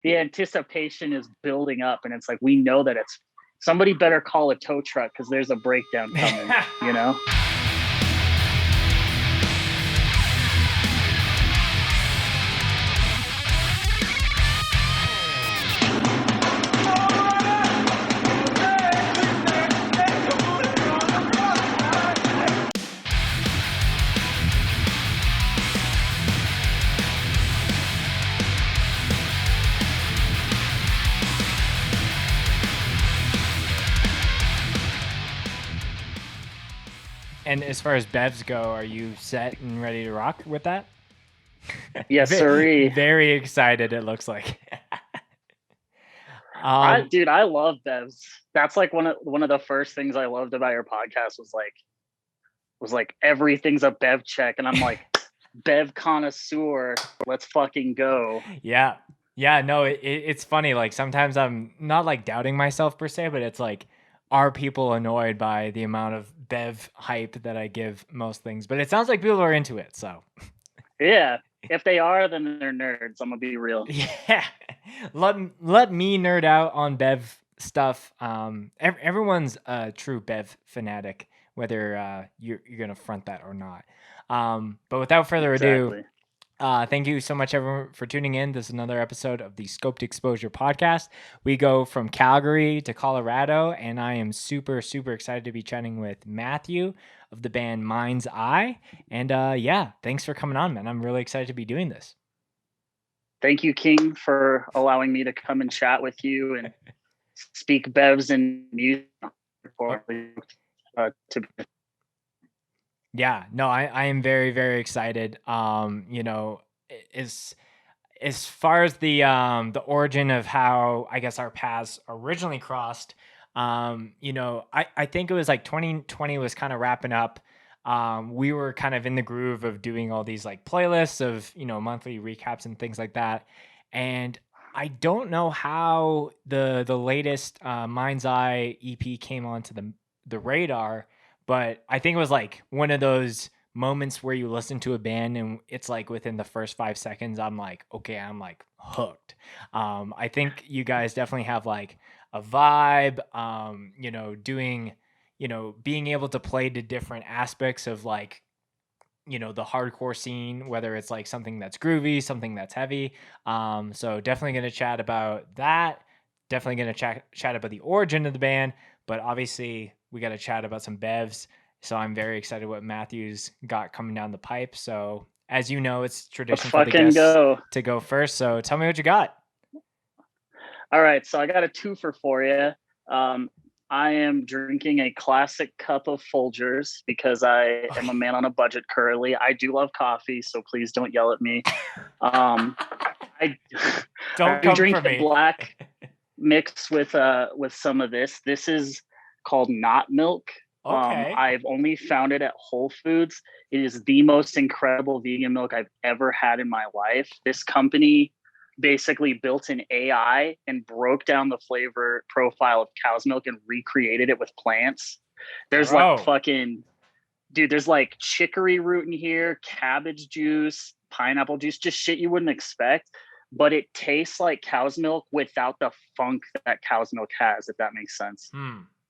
the anticipation is building up, and it's like we know that it's somebody better call a tow truck because there's a breakdown coming, you know? And as far as bevs go, are you set and ready to rock with that? Yes, sirree. Very excited, it looks like. Dude, I love bevs. That's like one of the first things I loved about your podcast was like everything's a bev check, and I'm like, bev connoisseur, let's fucking go. Yeah. No, it's funny. Like sometimes I'm not like doubting myself per se, but it's like, are people annoyed by the amount of bev hype that I give most things? But it sounds like people are into it. So yeah, if they are, then they're nerds. I'm gonna be real. Yeah, let me nerd out on bev stuff. Everyone's a true bev fanatic, whether you're gonna front that or not. But without further ado, thank you so much, everyone, for tuning in. This is another episode of the Scoped Exposure podcast. We go from Calgary to Colorado, and I am super, super excited to be chatting with Matthew of the band MINDZ EYE. And yeah, thanks for coming on, man. I'm really excited to be doing this. Thank you, King, for allowing me to come and chat with you and speak bevs and music. Yeah, no, I am very, very excited. You know, as far as the origin of how I guess our paths originally crossed, you know, I think it was like 2020 was kind of wrapping up. We were kind of in the groove of doing all these like playlists of, you know, monthly recaps and things like that. And I don't know how the latest MINDZ EYE EP came onto the radar, but I think it was like one of those moments where you listen to a band and it's like within the first 5 seconds, I'm like, okay, I'm like hooked. I think you guys definitely have like a vibe, you know, being able to play to different aspects of like, you know, the hardcore scene, whether it's like something that's groovy, something that's heavy. So definitely going to chat about that. Definitely going to chat about the origin of the band, but obviously we got to chat about some bevs. So I'm very excited what Matthew's got coming down the pipe. So as you know, it's tradition for the guests to go first. So tell me what you got. All right. So I got a twofer for you. I am drinking a classic cup of Folgers because I am a man on a budget currently. I do love coffee, so please don't yell at me. I drink the black mix with some of this. This is called Not Milk. Okay. I've only found it at Whole Foods. It is the most incredible vegan milk I've ever had in my life. This company basically built an AI and broke down the flavor profile of cow's milk and recreated it with plants. There's like there's like chicory root in here, cabbage juice, pineapple juice, just shit you wouldn't expect. But it tastes like cow's milk without the funk that cow's milk has, if that makes sense.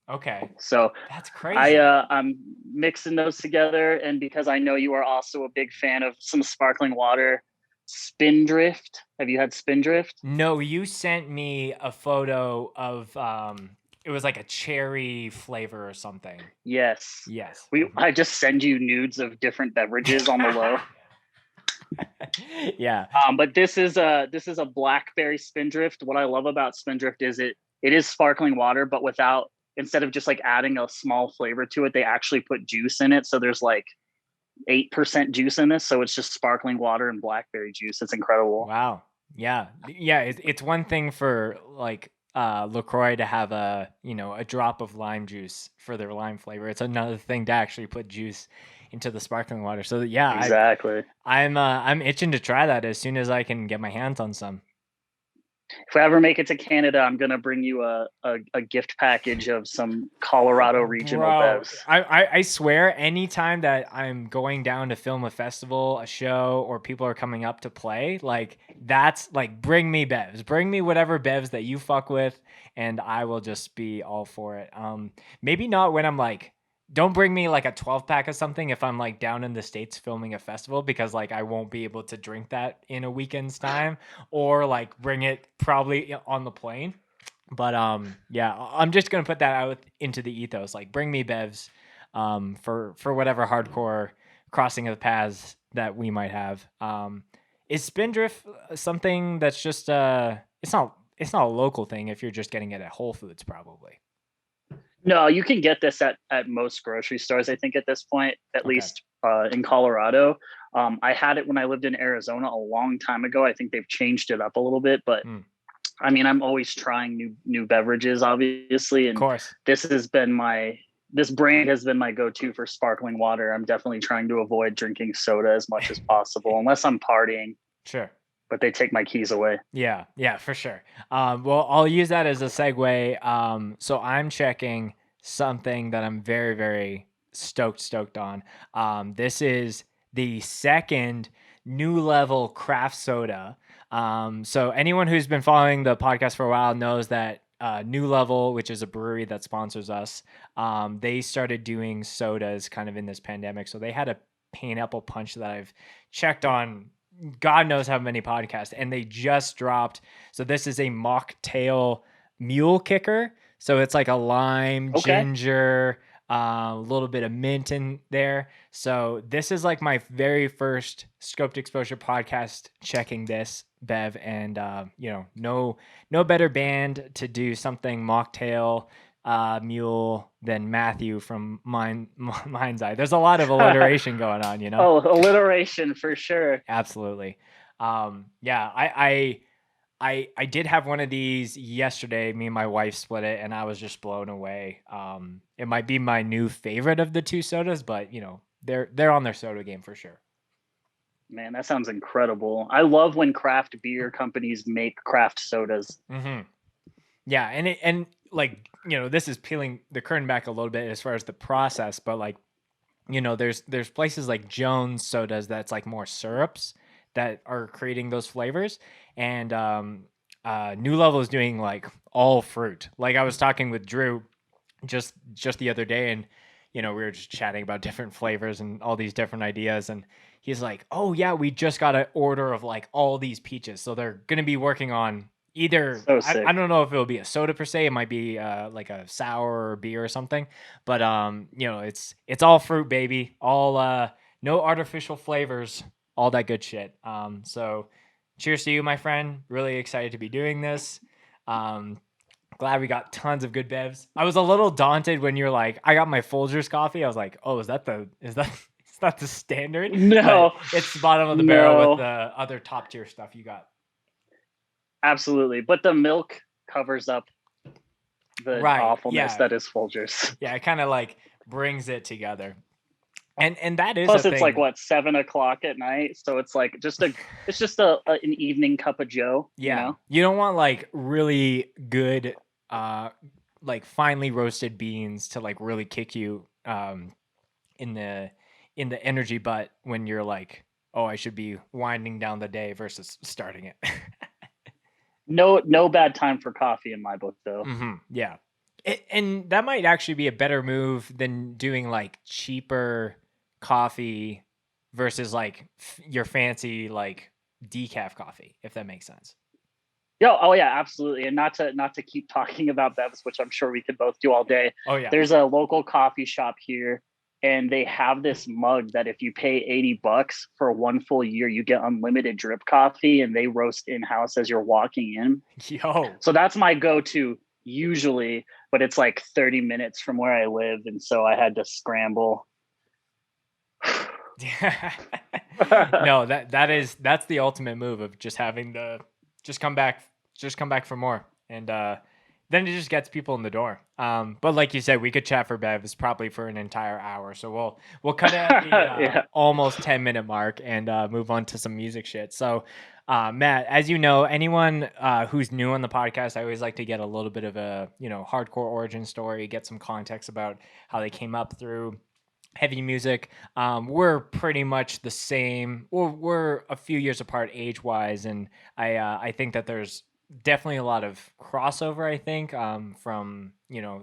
Okay. So that's crazy. I'm mixing those together. And because I know you are also a big fan of some sparkling water, Spindrift. Have you had Spindrift? No, you sent me a photo of it was like a cherry flavor or something. Yes. Yes. I just send you nudes of different beverages on the low. Yeah. But this is a blackberry Spindrift. What I love about Spindrift is it is sparkling water, but instead of just like adding a small flavor to it, they actually put juice in it. So there's like 8% juice in this. So it's just sparkling water and blackberry juice. It's incredible. Wow. Yeah. It's one thing for like LaCroix to have a drop of lime juice for their lime flavor. It's another thing to actually put juice into the sparkling water. So yeah, exactly. I'm itching to try that as soon as I can get my hands on some. If I ever make it to Canada, I'm gonna bring you a gift package of some Colorado regional Bro, bevs. I swear, anytime that I'm going down to film a festival, a show, or people are coming up to play, like that's like bring me bevs, bring me whatever bevs that you fuck with, and I will just be all for it. Maybe not when I'm like, don't bring me like a 12 pack of something if I'm like down in the States filming a festival because like I won't be able to drink that in a weekend's time, or like bring it probably on the plane. But yeah, I'm just gonna put that out into the ethos. Like, bring me bevs, for whatever hardcore crossing of paths that we might have. Is Spindrift something that's just it's not a local thing if you're just getting it at Whole Foods probably. No, you can get this at most grocery stores. I think at this point, at Okay. least in Colorado. I had it when I lived in Arizona a long time ago. I think they've changed it up a little bit, but Mm, I mean, I'm always trying new beverages, obviously, of and course. this has been my this brand has been my go-to for sparkling water. I'm definitely trying to avoid drinking soda as much as possible, unless I'm partying. Sure. But they take my keys away. Yeah, yeah, for sure. Well, I'll use that as a segue. So I'm checking something that I'm very, very stoked on. This is the second new level craft soda. So anyone who's been following the podcast for a while knows that New Level, which is a brewery that sponsors us, they started doing sodas kind of in this pandemic. So they had a pineapple punch that I've checked on God knows how many podcasts, and they just dropped. So this is a mocktail mule kicker. So it's like a lime, Okay. ginger, a little bit of mint in there. So this is like my very first Scoped Exposure podcast checking this Bev, and no better band to do something mocktail mule than Matthew from Mind's Eye. There's a lot of alliteration going on, you know. Oh, alliteration for sure. Absolutely. Yeah, I did have one of these yesterday. Me and my wife split it, and I was just blown away. It might be my new favorite of the two sodas, but they're on their soda game for sure. Man, that sounds incredible. I love when craft beer companies make craft sodas. Hmm. Yeah, and like this is peeling the curtain back a little bit as far as the process, but like there's places like Jones Sodas that's like more syrups that are creating those flavors, and New Level is doing like all fruit. Like I was talking with Drew just the other day, and we were just chatting about different flavors and all these different ideas, and he's like, "Oh yeah, we just got an order of like all these peaches, so they're gonna be working on." Either So I sick. don't know if it'll be a soda per se. It might be like a sour or beer or something, but it's all fruit, baby. All no artificial flavors, all that good shit. So cheers to you, my friend. Really excited to be doing this. Um, Glad we got tons of good bevs. I was a little daunted when you're like, I got my Folgers coffee. I was like, oh, is that is that the standard? But No, it's bottom of the barrel with no, the other top tier stuff you got. absolutely. But the milk covers up the Right. awfulness Yeah. that is Folgers. Yeah. It kind of like brings it together. And that is a Plus, it's like thing. what 7 o'clock at night, so it's like it's just an evening cup of Joe. You Yeah. know, You don't want like really good, like finely roasted beans to like really kick you in the energy butt when you're like, oh, I should be winding down the day versus starting it. no bad time for coffee in my book, though. Yeah. And that might actually be a better move than doing like cheaper coffee versus like your fancy like decaf coffee, if that makes sense. Oh yeah, absolutely. And not to keep talking about bevs, which I'm sure we could both do all day. Oh yeah. There's a local coffee shop here, and they have this mug that if you pay $80 for one full year, you get unlimited drip coffee, and they roast in house as you're walking in. Yo. So that's my go-to usually, but it's like 30 minutes from where I live, and so I had to scramble. No, that's the ultimate move of just having just come back for more. And then it just gets people in the door. But like you said, we could chat for Bev's probably for an entire hour. So we'll cut it at the Yeah. almost 10-minute mark and move on to some music shit. So Matt, as you know, anyone who's new on the podcast, I always like to get a little bit of a, hardcore origin story, get some context about how they came up through heavy music. We're pretty much the same. We're a few years apart age wise, and I think that there's definitely a lot of crossover. I think from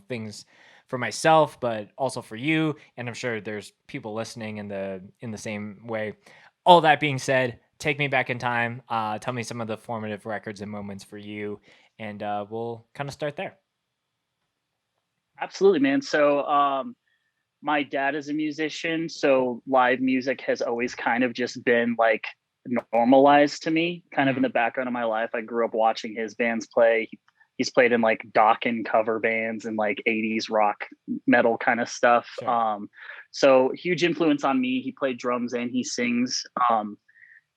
things for myself, but also for you, and I'm sure there's people listening in the same way. All that being said, take me back in time. Tell me some of the formative records and moments for you, and we'll kind of start there. Absolutely, man. So, my dad is a musician, so live music has always kind of just been like normalized to me, kind of in Mm, the background of my life. I grew up watching his bands play. He's played in like Dokken cover bands and like 80s rock metal kind of stuff. sure. So huge influence on me. He played drums and he sings.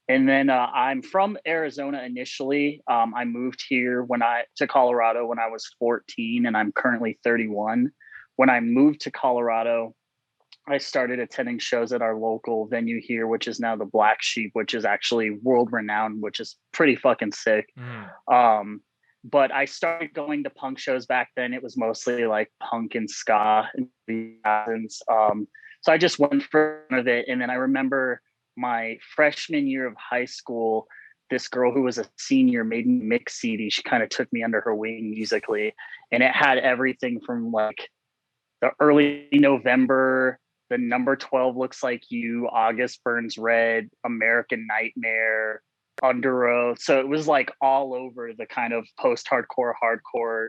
And then I'm from Arizona initially. I moved here to Colorado when I was 14, and I'm currently 31. When I moved to Colorado, I started attending shows at our local venue here, which is now the Black Sheep, which is actually world renowned, which is pretty fucking sick. Mm, Um, but I started going to punk shows back then. It was mostly like punk and ska and the so I just went for of it. And then I remember my freshman year of high school, this girl who was a senior made me a mix CD. She kind of took me under her wing musically, and it had everything from like the early November, the number 12 looks like you, August Burns Red, American Nightmare, Under Oath. So it was like all over the kind of post-hardcore, hardcore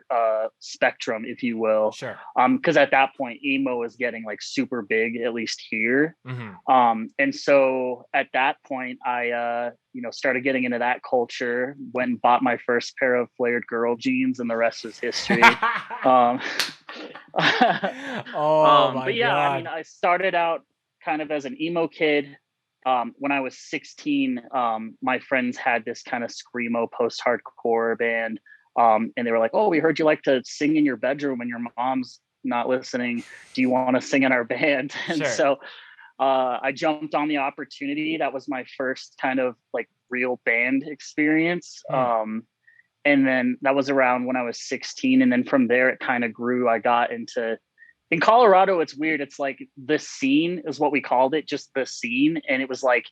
spectrum, if you will. sure. Because at that point, emo was getting like super big, at least here. Hmm. And so at that point, I started getting into that culture. Went and bought my first pair of flared girl jeans, and the rest was history. Um, Oh my but yeah, I mean, god. I started out kind of as an emo kid. When I was 16, my friends had this kind of screamo post-hardcore band, and they were like, "Oh, we heard you like to sing in your bedroom when your mom's not listening. Do you want to sing in our band?" And Sure. so I jumped on the opportunity. That was my first kind of like real band experience. Hmm. And then that was around when I was 16. And then from there, it kind of grew. I got into, in Colorado, it's weird. It's like the scene is what we called it, just the scene. And it was like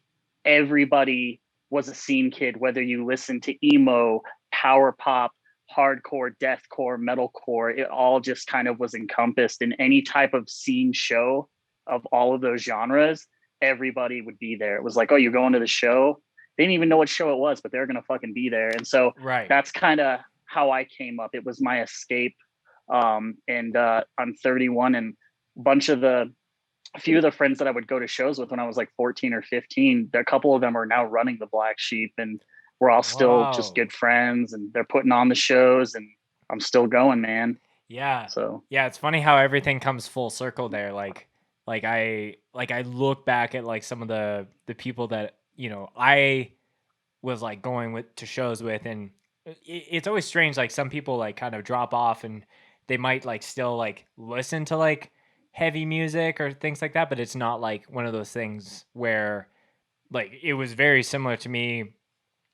everybody was a scene kid, whether you listened to emo, power pop, hardcore, deathcore, metalcore, it all just kind of was encompassed in any type of scene show of all of those genres. Everybody would be there. It was like, oh, you're going to the show? They didn't even know what show it was, but they're going to fucking be there. And so Right. that's kind of how I came up. It was my escape. And I'm 31, and a few of the friends that I would go to shows with when I was like 14 or 15, a couple of them are now running the Black Sheep, and we're all still just Whoa. good friends, and they're putting on the shows, and I'm still going, man. Yeah. So Yeah, it's funny how everything comes full circle there. Like I look back at like some of the people that, I was like going with to shows with, and it's always strange, like some people like kind of drop off and they might like still like listen to like heavy music or things like that, but it's not like one of those things where like it was very similar to me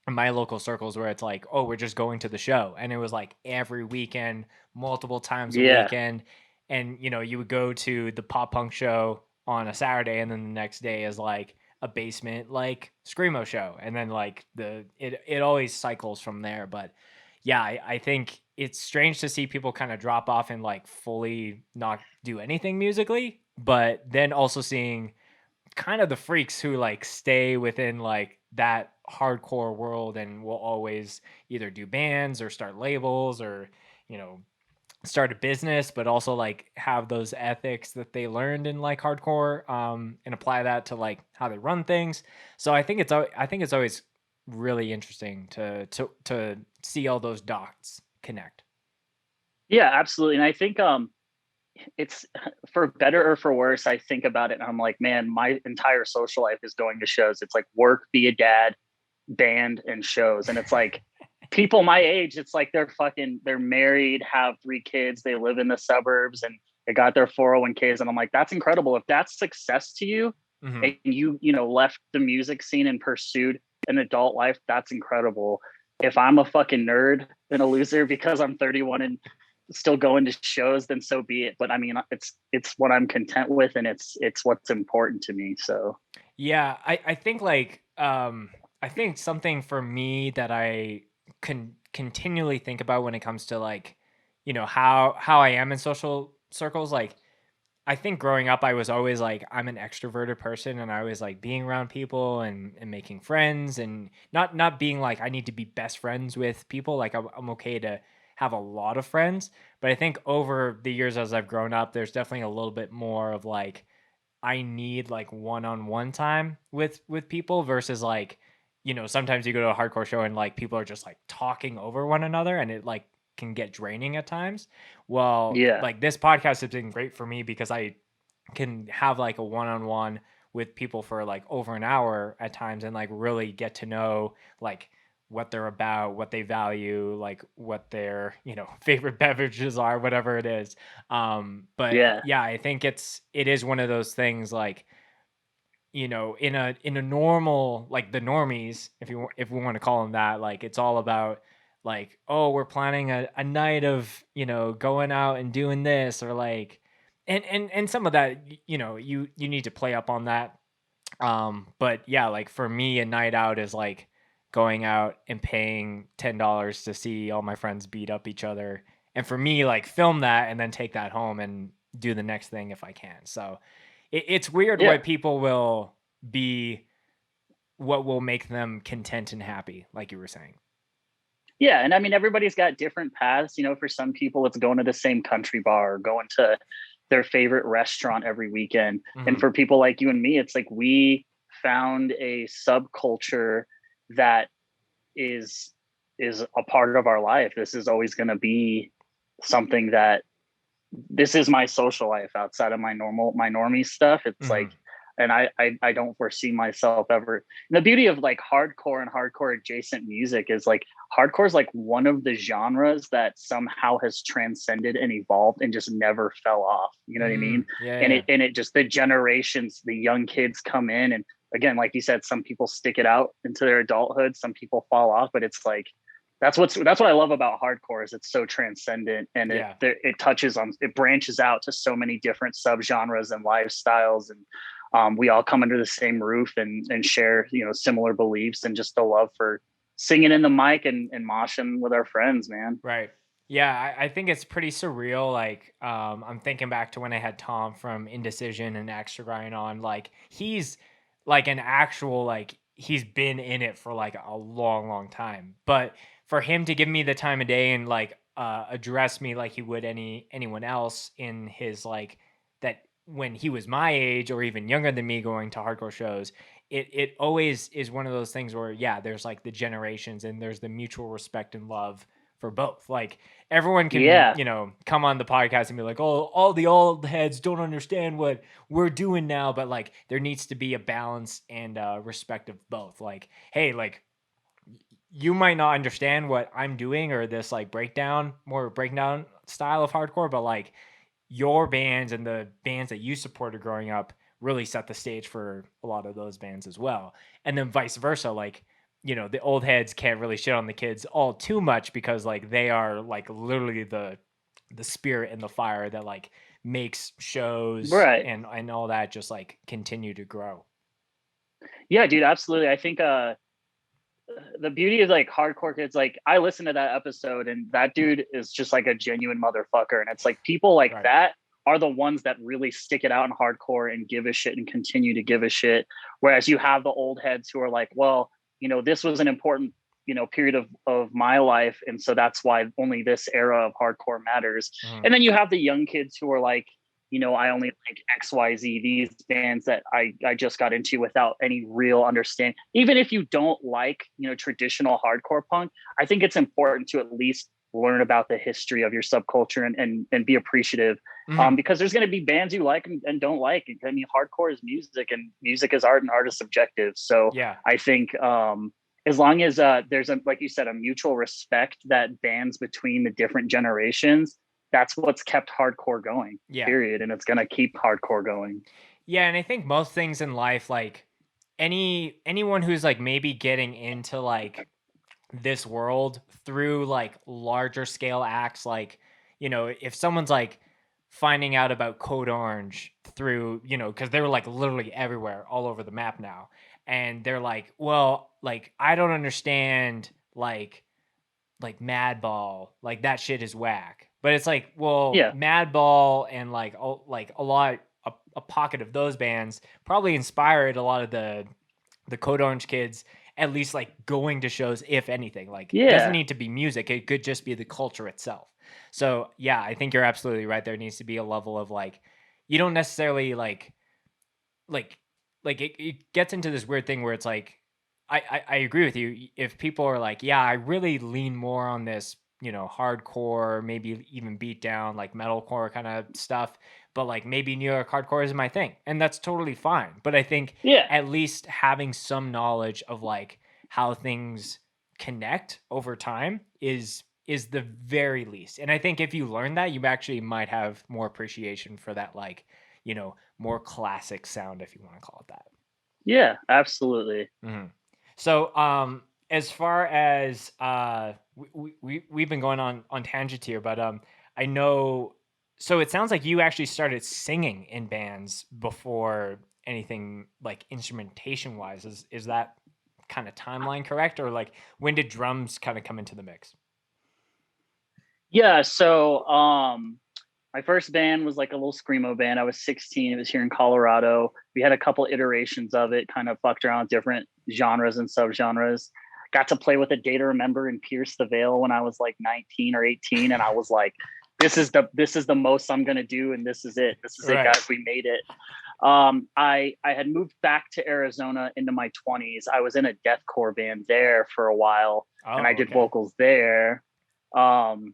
in my local circles where it's like, oh, we're just going to the show. And it was like every weekend, multiple times a yeah, weekend. And, you would go to the pop punk show on a Saturday, and then the next day is like a basement, like Screamo show. And then like it always cycles from there. But yeah, I think it's strange to see people kind of drop off and like fully not do anything musically, but then also seeing kind of the freaks who like stay within like that hardcore world and will always either do bands or start labels or you know start a business, but also like have those ethics that they learned in like hardcore, and apply that to like how they run things. So I think it's always really interesting to see all those dots connect. yeah, absolutely. And I think it's for better or for worse. I think about it and I'm like, man, my entire social life is going to shows. It's like work, be a dad, band, and shows. And it's like people my age, it's like they're married, have 3 kids, they live in the suburbs, and they got their 401ks. And I'm like, that's incredible. If that's success to you, Mhm. and you know, left the music scene and pursued an adult life, that's incredible. If I'm a fucking nerd and a loser because I'm 31 and still going to shows, then so be it. But I mean, it's what I'm content with, and it's what's important to me. So Yeah, I think like I think something for me that I can continually think about when it comes to like, you know, how I am in social circles, like I think growing up I was always like I'm an extroverted person and I was like being around people and making friends and not being like I need to be best friends with people. Like I'm okay to have a lot of friends, but I think over the years as I've grown up, there's definitely a little bit more of like I need like one-on-one time with people versus like, you know, sometimes you go to a hardcore show and like people are just like talking over one another and it like can get draining at times. Well, yeah, like this podcast has been great for me because I can have like a one-on-one with people for like over an hour at times and like really get to know like what they're about, what they value, like what their, you know, favorite beverages are, whatever it is. But yeah, yeah, I think it is one of those things like, you know, in a normal like the normies, if we want to call them that, like it's all about like, oh, we're planning a night of, you know, going out and doing this or like and some of that, you know, you need to play up on that. But yeah, like for me, a night out is like going out and paying $10 to see all my friends beat up each other. And for me, like film that and then take that home and do the next thing if I can. So it's weird yeah. what people will be, what will make them content and happy, like you were saying. Yeah, and I mean, everybody's got different paths. You know, for some people, it's going to the same country bar, or going to their favorite restaurant every weekend. And Hmm. for people like you and me, it's like we found a subculture that is is a part of our life. This is always going to be something that this is my social life outside of my normie stuff. It's like, Hmm. and I don't foresee myself ever. And the beauty of like hardcore and hardcore adjacent music is like hardcore is like one of the genres that somehow has transcended and evolved and just never fell off. You know what I mean? Yeah, And yeah. it just, the generations, the young kids come in, and again, like you said, some people stick it out into their adulthood, some people fall off, but it's like that's what I love about hardcore is it's so transcendent, and Yeah. it touches on, it branches out to so many different subgenres and lifestyles, and we all come under the same roof and share, you know, similar beliefs and just the love for singing in the mic and moshing with our friends, man. Right. Yeah, I think it's pretty surreal. Like, I'm thinking back to when I had Tom from Indecision and Extra Grind on. Like, he's like an actual like he's been in it for like a long, long time. But for him to give me the time of day and like address me like he would anyone else in his like that when he was my age or even younger than me going to hardcore shows, it always is one of those things where yeah, there's like the generations and there's the mutual respect and love for both. Like everyone can, Yeah, you know, come on the podcast and be like, "Oh, all the old heads don't understand what we're doing now," but like there needs to be a balance and respect of both. Like, hey, like you might not understand what I'm doing or this like more breakdown style of hardcore, but like your bands and the bands that you supported growing up really set the stage for a lot of those bands as well. And then vice versa, like, you know, the old heads can't really shit on the kids all too much because like they are like literally the spirit and the fire that like makes shows right. and all that just like continue to grow. Yeah, dude, absolutely. I think the beauty of like hardcore kids, like I listened to that episode, and that dude is just like a genuine motherfucker, and it's like people like Right. that are the ones that really stick it out in hardcore and give a shit and continue to give a shit, whereas you have the old heads who are like, well, you know, this was an important, you know, period of my life, and so that's why only this era of hardcore matters. Mhm. And then you have the young kids who are like, you know, I only like XYZ, these bands that I just got into without any real understanding. Even if you don't like, you know, traditional hardcore punk, I think it's important to at least learn about the history of your subculture and be appreciative. Mhm. Because there's going to be bands you like and don't like. I mean, hardcore is music, and music is art, and art is subjective. So Yeah. I think as long as there's a, like you said, a mutual respect that bands between the different generations, that's what's kept hardcore going, Yeah. period. And it's going to keep hardcore going. Yeah, and I think most things in life, like anyone who's like maybe getting into like this world through like larger scale acts, like, you know, if someone's like finding out about Code Orange through, you know, because they were like literally everywhere all over the map now, and they're like, well, like I don't understand like Madball, like that shit is whack. But it's like, well, Yeah. Madball and like a pocket of those bands probably inspired a lot of the Code Orange kids, at least like going to shows, if anything. Like it doesn't Yeah. need to be music, it could just be the culture itself. So yeah, I think you're absolutely right. There needs to be a level of like, you don't necessarily like it gets into this weird thing where it's like, I agree with you. If people are like, yeah, I really lean more on this, you know, hardcore, maybe even beat down, like metalcore kind of stuff, but like maybe New York hardcore is my thing, and that's totally fine. But I think Yeah. at least having some knowledge of like how things connect over time is the very least. And I think if you learn that, you actually might have more appreciation for that, like, you know, more classic sound, if you want to call it that. Yeah, absolutely. Mm-hmm. So, as far as we've been going on tangent here, but I know. So it sounds like you actually started singing in bands before anything like instrumentation wise. Is that kind of timeline correct, or like when did drums kind of come into the mix? Yeah. So, my first band was like a little screamo band. I was 16. It was here in Colorado. We had a couple iterations of it, kind of fucked around with different genres and subgenres. Got to play with A Day to Remember and Pierce the Veil when I was like 19 or 18, and I was like, this is the most I'm gonna do, and this is it. This is it, Right. guys. We made it. I had moved back to Arizona into my 20s. I was in a deathcore band there for a while, and I Oh, did okay. vocals there. Um,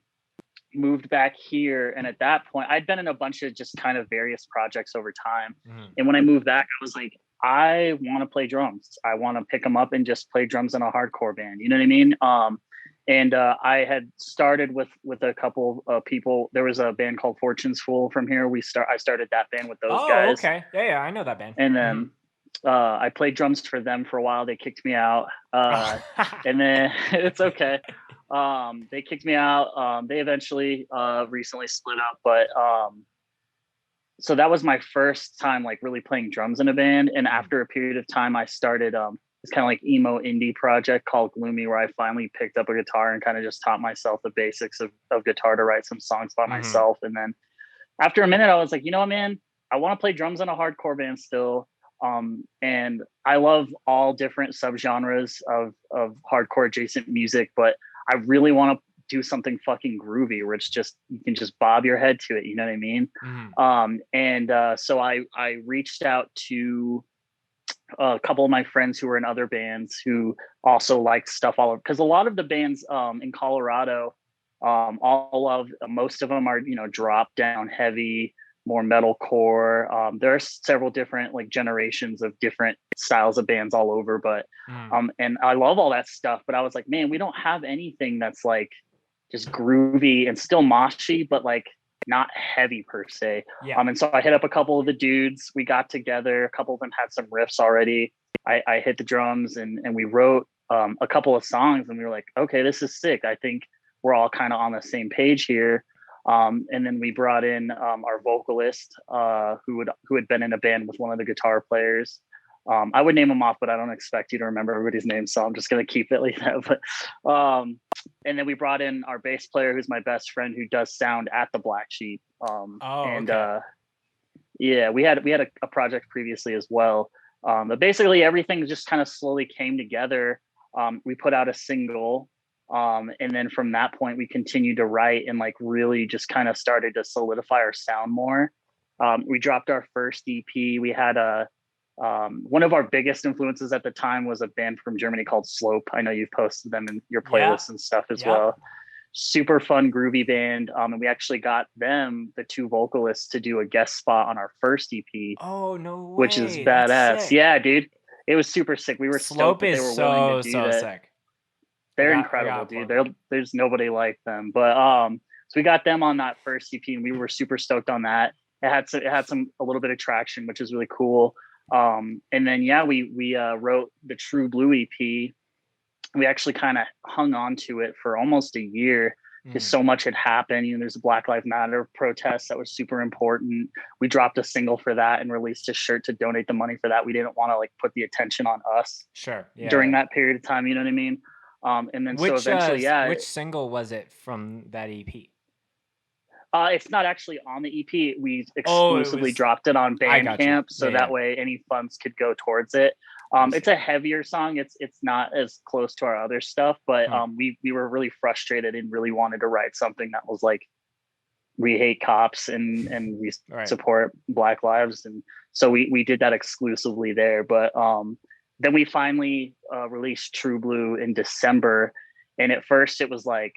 Moved back here, and at that point I'd been in a bunch of just kind of various projects over time. Mm-hmm. And when I moved back, I was like, I want to play drums. I want to pick them up and just play drums in a hardcore band, you know what I mean? And I had started with a couple of people. There was a band called Fortune's Fool from here. I started that band with those Oh, guys. okay. Yeah, I know that band. And Mm-hmm. then I played drums for them for a while. They kicked me out. And then it's okay. They kicked me out. They eventually recently split up, but so that was my first time like really playing drums in a band. And after a period of time, I started this kind of like emo indie project called Gloomy, where I finally picked up a guitar and kind of just taught myself the basics of guitar to write some songs by Mm-hmm. myself. And then after a minute, I was like, you know what, man, I want to play drums in a hardcore band still. And I love all different subgenres of hardcore adjacent music, but I really want to do something fucking groovy where it's just, you can just bob your head to it. You know what I mean? Mm-hmm. So I reached out to a couple of my friends who were in other bands who also liked stuff all over, because a lot of the bands in Colorado, most of them are, you know, drop down heavy, more metalcore. There are several different like generations of different styles of bands all over, but and I love all that stuff. But I was like, man, we don't have anything that's like just groovy and still moshy, but like not heavy per se. Yeah. And so I hit up a couple of the dudes. We got together. A couple of them had some riffs already. I hit the drums and we wrote a couple of songs, and we were like, okay, this is sick. I think we're all kind of on the same page here. And then we brought in our vocalist, who had been in a band with one of the guitar players. I would name him off, but I don't expect you to remember everybody's name, so I'm just gonna keep it like that. But and then we brought in our bass player, who's my best friend, who does sound at the Black Sheep. Okay. Yeah, we had a project previously as well. But basically everything just kind of slowly came together. We put out a single, and then from that point we continued to write and like really just kind of started to solidify our sound more. We dropped our first EP. We had one of our biggest influences at the time was a band from Germany called Slope. I know you've posted them in your playlists and stuff as well. Super fun, groovy band. And we actually got them, the two vocalists, to do a guest spot on our first EP. Oh, no Which is way. That's badass. sick. Yeah, dude. It was super sick. We were stoked Slope that they is were willing to do so that. sick. They're I incredible, got dude. them. There's nobody like them. But so we got them on that first EP, and we were super stoked on that. It had some a little bit of traction, which is really cool. And then yeah, we wrote the True Blue EP. We actually kind of hung on to it for almost a year because so much had happened. You know, there's a Black Lives Matter protest that was super important. We dropped a single for that and released a shirt to donate the money for that. We didn't want to like put the attention on us during that period of time. You know what I mean? And then so eventually, yeah. Which single was it from that EP? It's not actually on the EP. We Oh, it exclusively was. dropped it on I got you. Bandcamp, so that way any funds could go towards it. It's a heavier song. It's not as close to our other stuff, but we were really frustrated and really wanted to write something that was like, we hate cops and we support Black lives, and so we did that exclusively there. But then we finally released True Blue in December, and at first it was like,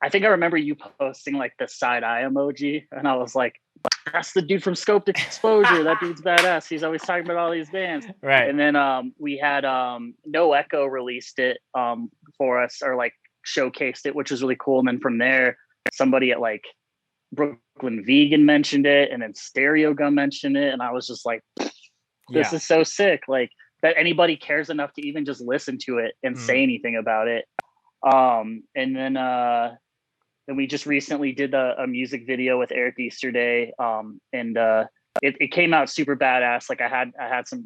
I think I remember you posting like the side eye emoji, and I was like, that's the dude from Scoped Exposure. That dude's badass. He's always talking about all these bands. Right. And then we had No Echo released it for us, or like showcased it, which was really cool. And then from there, somebody at like Brooklyn Vegan mentioned it, and then Stereo Gum mentioned it. And I was just like, this is so sick. Like that anybody cares enough to even just listen to it and say anything about it. And then we just recently did a music video with Eric Easterday. And it came out super badass. Like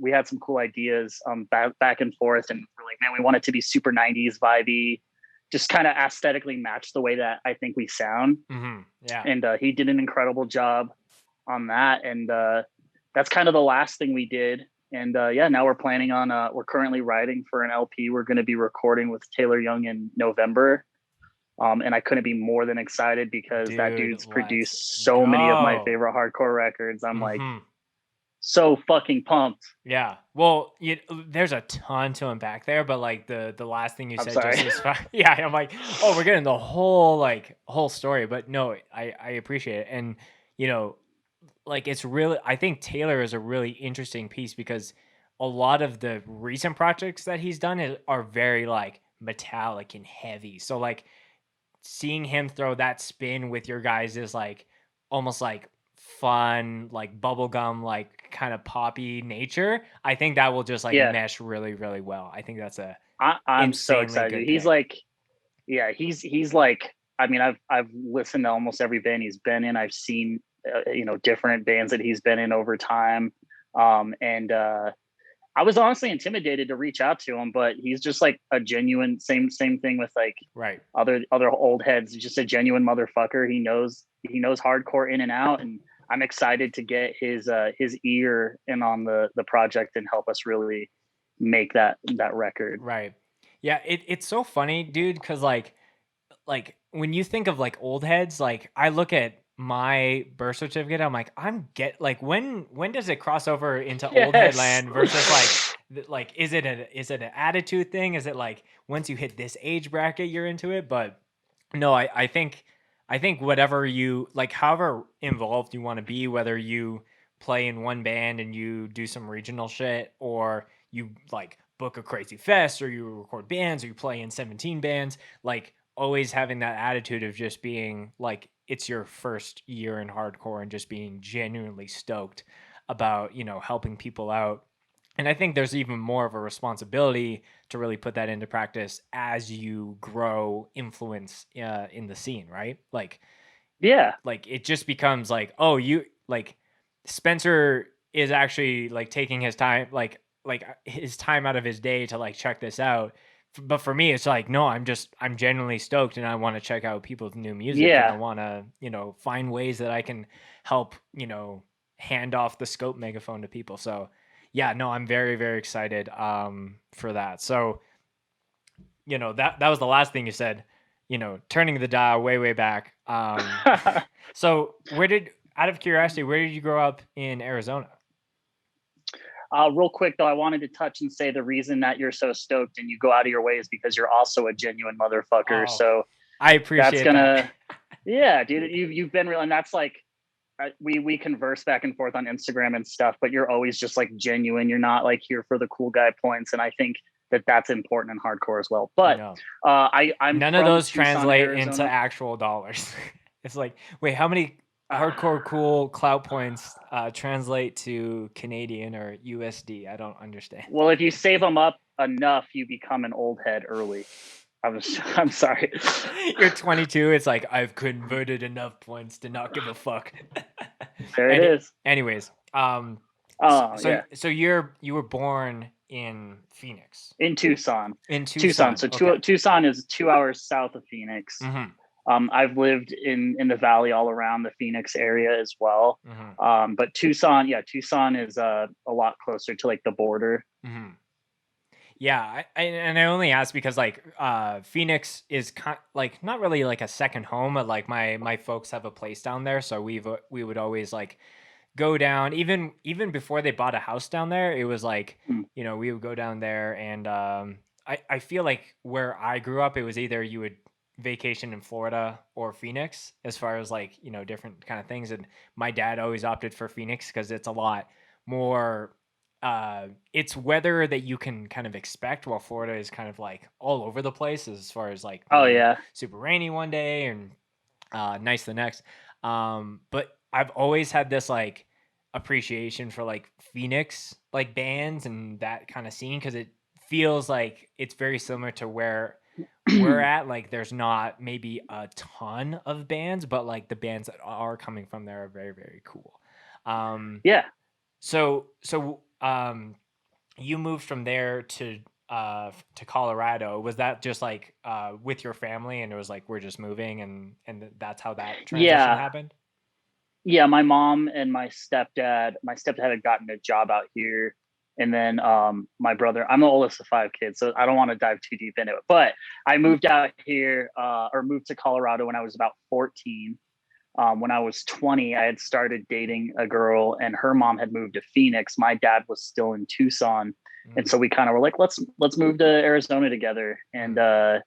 we had some cool ideas back and forth, and we're like, man, we want it to be super 90s vibey, just kind of aesthetically match the way that I think we sound. Yeah. And he did an incredible job on that. And that's kind of the last thing we did. And yeah, now we're planning on we're currently writing for an LP. We're going to be recording with Taylor Young in November. And I couldn't be more than excited because that dude's produced so many of my favorite hardcore records. I'm like so fucking pumped. Yeah. Well, there's a ton to unpack there, but like the last thing you said just is fine. Yeah. I'm like, oh, we're getting the whole story, but no, I appreciate it. And like it's really, I think Taylor is a really interesting piece because a lot of the recent projects that he's done are very like metallic and heavy. So like seeing him throw that spin with your guys is like almost like fun, like bubblegum, like kind of poppy nature. I think that will just like mesh really, really well. I think that's I'm so excited. He's like, he's like, I mean, I've listened to almost every band he's been in. I've seen different bands that he's been in over time. And I was honestly intimidated to reach out to him, but he's just like a genuine same thing with like other old heads, just a genuine motherfucker. He knows hardcore in and out, and I'm excited to get his ear in on the project and help us really make that record. Right. Yeah, it's so funny, dude, because like when you think of like old heads, like I look at my birth certificate, I'm like, when does it cross over into old head land versus like is it an attitude thing? Is it like once you hit this age bracket you're into it? But no, I think whatever you like, however involved you want to be, whether you play in one band and you do some regional shit, or you like book a crazy fest, or you record bands, or you play in 17 bands, like always having that attitude of just being like it's your first year in hardcore and just being genuinely stoked about helping people out. And I think there's even more of a responsibility to really put that into practice as you grow influence in the scene, right? Like it just becomes like, oh, you like Spencer is actually like taking his time, like his time out of his day to like check this out. But for me, it's like, no, I'm genuinely stoked, and I want to check out people's new music. And I want to, find ways that I can help, hand off the Scope megaphone to people. So yeah, no, I'm very, very excited for that. So, that was the last thing you said, turning the dial way, way back. So out of curiosity, where did you grow up in Arizona? Real quick though, I wanted to touch and say the reason that you're so stoked and you go out of your way is because you're also a genuine motherfucker. So I appreciate that. Yeah, dude, you've been real, and that's like, we converse back and forth on Instagram and stuff, but you're always just like genuine. You're not like here for the cool guy points, and I think that's important in hardcore as well. But No. I'm None from of those Tucson, translate Arizona. into actual dollars. It's like, wait, how many hardcore cool clout points translate to Canadian or USD? I don't understand. Well, if you save them up enough, you become an old head early. I'm sorry. You're 22. It's like, I've converted enough points to not give a fuck. There it is. Anyways, Oh, so yeah. so you were born in Phoenix. In Tucson. In Tucson. So Okay. Tucson is 2 hours south of Phoenix. Mhm. I've lived in the valley all around the Phoenix area as well. Mhm. But Tucson is a lot closer to like the border. Mhm. Yeah, I only asked because like Phoenix is like not really like a second home, but like my folks have a place down there, so we would always like go down even before they bought a house down there. It was like, Hmm. you know, we would go down there, and I feel like where I grew up, it was either you would vacation in Florida or Phoenix as far as like, you know, different kind of things. And my dad always opted for Phoenix because it's a lot more it's weather that you can kind of expect, while Florida is kind of like all over the place as far as like Oh being yeah. super rainy one day and nice the next. But I've always had this like appreciation for like Phoenix like bands and that kind of scene, because it feels like it's very similar to where we're at. Like there's not maybe a ton of bands, but like the bands that are coming from there are very, very cool. Yeah. So you moved from there to Colorado. Was that just like with your family, and it was like we're just moving, and that's how that transition Yeah. happened? Yeah, my mom and my stepdad had gotten a job out here, and then my brother, I'm the oldest of 5 kids, so I don't want to dive too deep into it, but I moved out here or moved to Colorado when I was about 14. When I was 20, I had started dating a girl, and her mom had moved to Phoenix. My dad was still in Tucson, and so we kind of were like, let's move to Arizona together. And I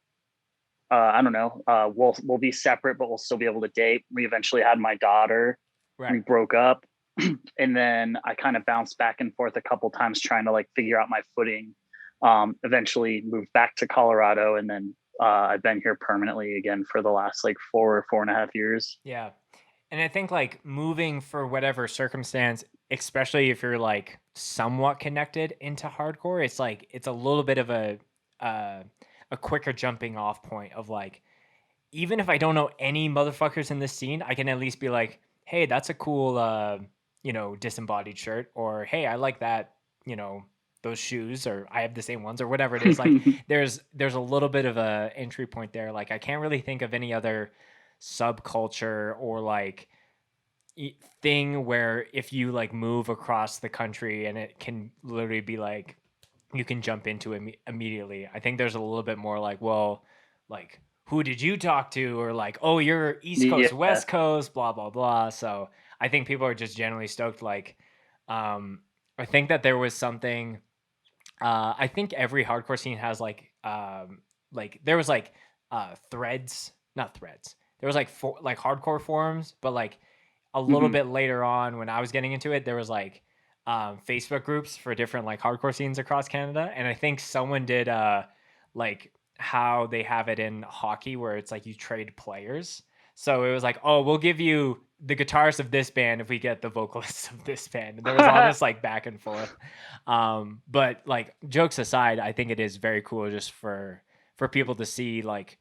don't know, we'll be separate, but we'll still be able to date. We eventually had my daughter. We Right. broke up, and then I kind of bounced back and forth a couple times trying to like figure out my footing. Eventually moved back to Colorado, and then I've been here permanently again for the last like 4.5 years. Yeah. And I think like moving for whatever circumstance, especially if you're like somewhat connected into hardcore, it's like it's a little bit of uh, a quicker jumping off point of like, even if I don't know any motherfuckers in this scene, I can at least be like, hey, that's a cool you know, disembodied shirt, or hey, I like that, you know, those shoes, or I have the same ones, or whatever it is. Like there's a little bit of a entry point there. Like I can't really think of any other subculture or like thing where if you like move across the country and it can literally be like you can jump into it immediately. I think there's a little bit more like, well, like who did you talk to, or like, oh, you're East Coast, Yeah. West Coast, blah blah blah. So I think people are just generally stoked. Like I think that there was something I think every hardcore scene has like there was like threads, not threads. There was like like hardcore forums, but like a little Mhm. bit later on when I was getting into it, there was like Facebook groups for different like hardcore scenes across Canada, and I think someone did like how they have it in hockey where it's like you trade players. So it was like, oh, we'll give you the guitarist of this band if we get the vocalist of this band. And there was all this like back and forth. But like jokes aside, I think it is very cool just for people to see like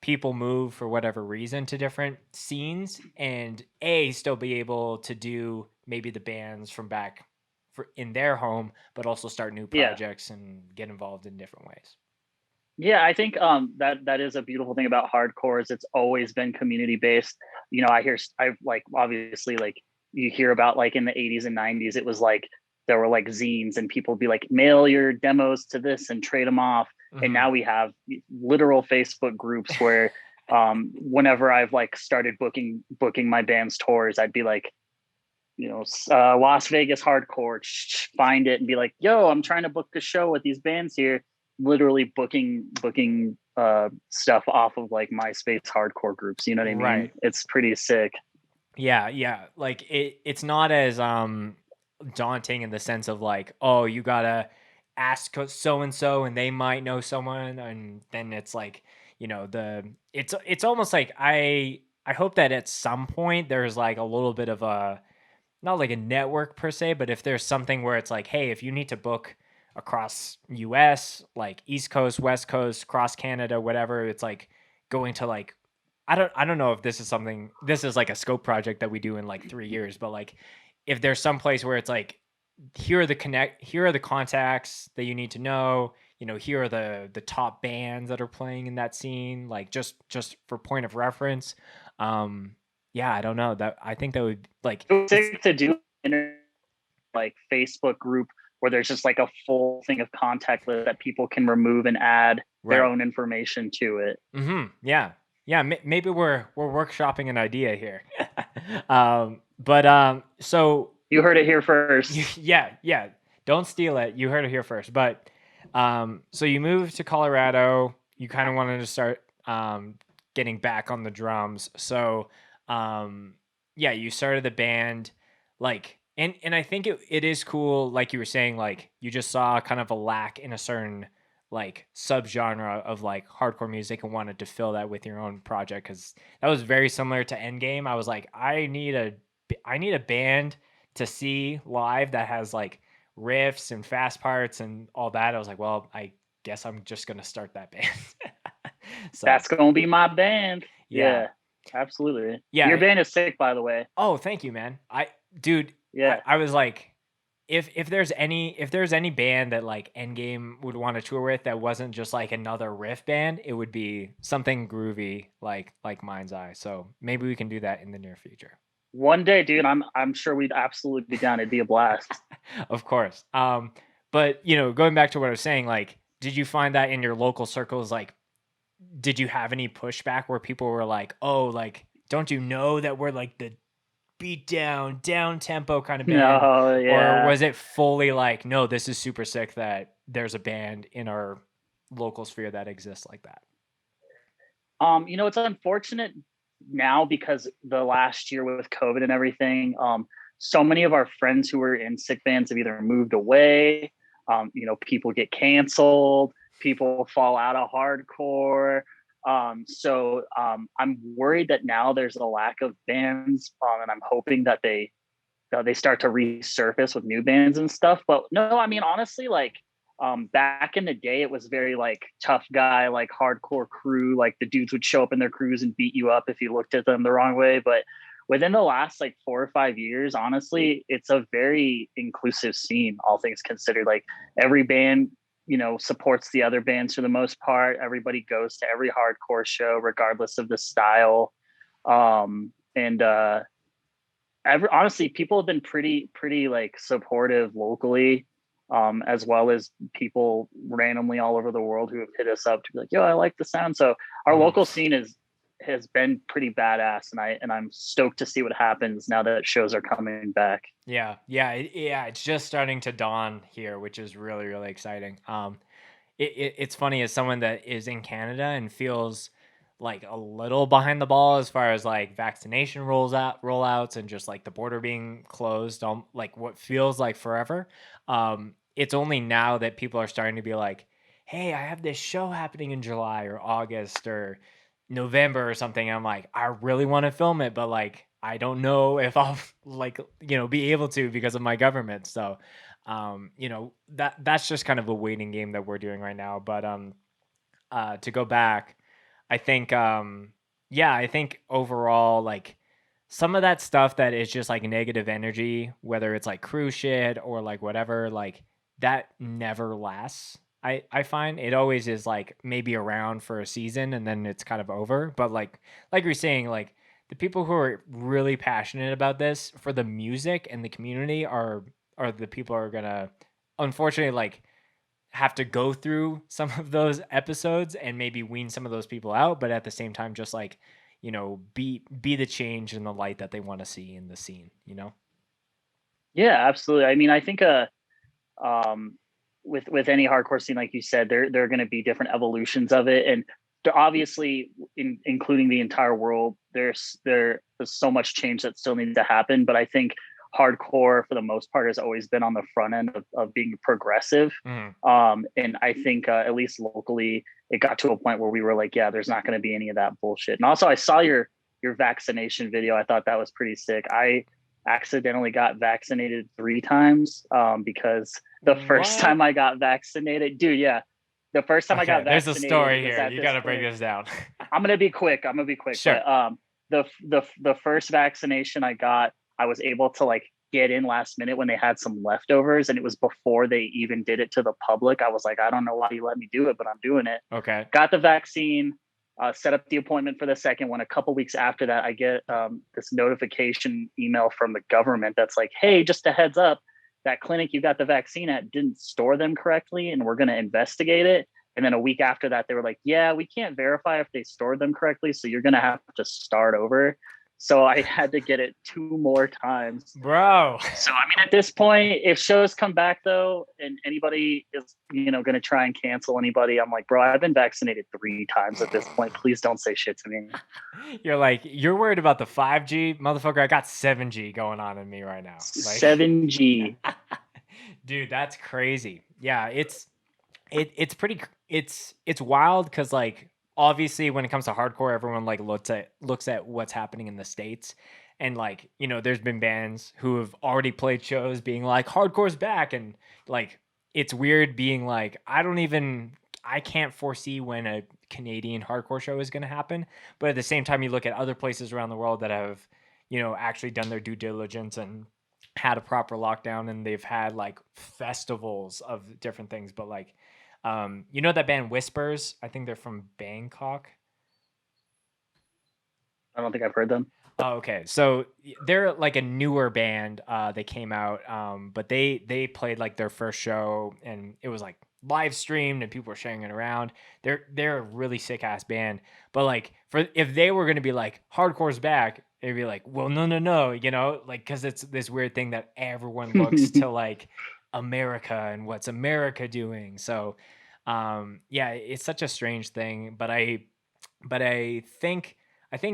people move for whatever reason to different scenes, and still be able to do maybe the bands from back in their home, but also start new Yeah. projects and get involved in different ways. Yeah, I think that is a beautiful thing about hardcore is it's always been community based. You know, I like obviously like you hear about like in the 80s and 90s, it was like there were like zines and people would be like mail your demos to this and trade them off. And now we have literal Facebook groups where whenever I've like started booking my band's tours, I'd be like, you know, Las Vegas hardcore, find it and be like, yo, I'm trying to book a show with these bands here. Literally booking stuff off of like MySpace hardcore groups. You know what I mean? Right. It's pretty sick. Yeah, yeah. Like it's not as daunting in the sense of like, oh, you gotta ask so and so and they might know someone, and then it's like, it's almost like I hope that at some point there's like a little bit of a, not like a network per se, but if there's something where it's like, hey, if you need to book across US, like East Coast, West Coast, cross Canada, whatever, it's like going to like, I don't know if this is something, this is like a scope project that we do in like 3 years, but like if there's some place where it's like, here are the contacts that you need to know, here are the top bands that are playing in that scene, like just for point of reference. Yeah, I don't know, that I think that would like it's To do like Facebook group where there's just like a full thing of contact list that people can remove and add their right. own information to it. Yeah. Yeah, maybe we're workshopping an idea here. But so You heard it here first. yeah, yeah. Don't steal it. You heard it here first. But so you moved to Colorado. You kind of wanted to start getting back on the drums. So um, yeah, you started the band. Like, and I think it is cool. Like you were saying, like you just saw kind of a lack in a certain like subgenre of like hardcore music and wanted to fill that with your own project, because that was very similar to Endgame. I was like, I need a band to see live that has like riffs and fast parts and all that. I was like, well, I guess I'm just gonna start that band. So That's gonna be my band. yeah, Yeah, absolutely. Your yeah. band is sick, by the way. Oh, thank you, man. Dude, I, Yeah. I was like, if there's any band that like Endgame would want to tour with that wasn't just like another riff band, it would be something groovy like Mind's Eye. So maybe we can do that in the near future. One day, dude, I'm sure we'd absolutely be down. It'd be a blast. Of course. But going back to what I was saying, like, did you find that in your local circles, like, did you have any pushback where people were like, "Oh, like, don't you know that we're like the beat down tempo kind of band?" No, Or yeah. was it fully like, "No, this is super sick that there's a band in our local sphere that exists like that?" It's unfortunate now because the last year with COVID and everything, so many of our friends who were in sick bands have either moved away, people get canceled, people fall out of hardcore. So I'm worried that now there's a lack of bands, and I'm hoping that they start to resurface with new bands and stuff. But no, I mean honestly, like back in the day, it was very like tough guy, like hardcore crew. Like the dudes would show up in their crews and beat you up if you looked at them the wrong way. But within the last like 4 or 5 years, honestly, it's a very inclusive scene, all things considered. Like every band, supports the other bands for the most part. Everybody goes to every hardcore show, regardless of the style. And honestly, people have been pretty like supportive locally, as well as people randomly all over the world who have hit us up to be like, yo, I like the sound. So our Mm. local scene has been pretty badass, and I'm stoked to see what happens now that shows are coming back. Yeah, yeah, yeah. It's just starting to dawn here, which is really, really exciting. It's funny as someone that is in Canada and feels like a little behind the ball as far as like vaccination rollouts and just like the border being closed on like what feels like forever. It's only now that people are starting to be like, hey, I have this show happening in July or August or November or something. I'm like, I really want to film it, but like I don't know if I'll like be able to because of my government. So that's just kind of a waiting game that we're doing right now. But to go back, I think yeah, I think overall like some of that stuff that is just like negative energy, whether it's like cruise shit or like whatever, like that never lasts. I find it always is like maybe around for a season and then it's kind of over. But like you're saying, like the people who are really passionate about this for the music and the community are the people who are gonna unfortunately like have to go through some of those episodes and maybe wean some of those people out, but at the same time just like be the change in the light that they want to see in the scene. Yeah, absolutely. I mean, I think um with any hardcore scene, like you said, there are going to be different evolutions of it, and obviously, including the entire world, there's so much change that still needs to happen. But I think hardcore, for the most part, has always been on the front end of being progressive. And I think at least locally, it got to a point where we were like, yeah, there's not going to be any of that bullshit. And also, I saw your vaccination video. I thought that was pretty sick. I accidentally got vaccinated 3 times because the first time I got vaccinated, dude, yeah. The first time I got vaccinated, there's a story here. You got to break this down. I'm gonna be quick. Sure. But the first vaccination I got, I was able to like get in last minute when they had some leftovers, and it was before they even did it to the public. I was like, I don't know why you let me do it, but I'm doing it. Okay. Got the vaccine. Set up the appointment for the second one. A couple weeks after that, I get this notification email from the government that's like, hey, just a heads up, that clinic you got the vaccine at didn't store them correctly, and we're going to investigate it. And then a week after that, they were like, yeah, we can't verify if they stored them correctly, so you're going to have to start over. So I had to get it 2 more times. Bro. So, I mean, at this point, if shows come back, though, and anybody is, going to try and cancel anybody, I'm like, bro, I've been vaccinated 3 times at this point. Please don't say shit to me. You're like, you're worried about the 5G? Motherfucker, I got 7G going on in me right now. Like, 7G. Dude, that's crazy. Yeah, it's pretty, it's wild because, like, obviously when it comes to hardcore, everyone like looks at what's happening in the States, and like, there's been bands who have already played shows being like, hardcore's back, and like, it's weird being like, I can't foresee when a Canadian hardcore show is going to happen, but at the same time, you look at other places around the world that have actually done their due diligence and had a proper lockdown, and they've had like festivals of different things. But like, that band Whispers? I think they're from Bangkok. I don't think I've heard them. Oh, okay. So they're like a newer band. They came out, but they played like their first show, and it was like live streamed, and people were sharing it around. They're a really sick ass band. But like, if they were gonna be like, hardcore's back, it'd be like, well, no, like, because it's this weird thing that everyone looks to like America and what's America doing. So yeah, it's such a strange thing, but I think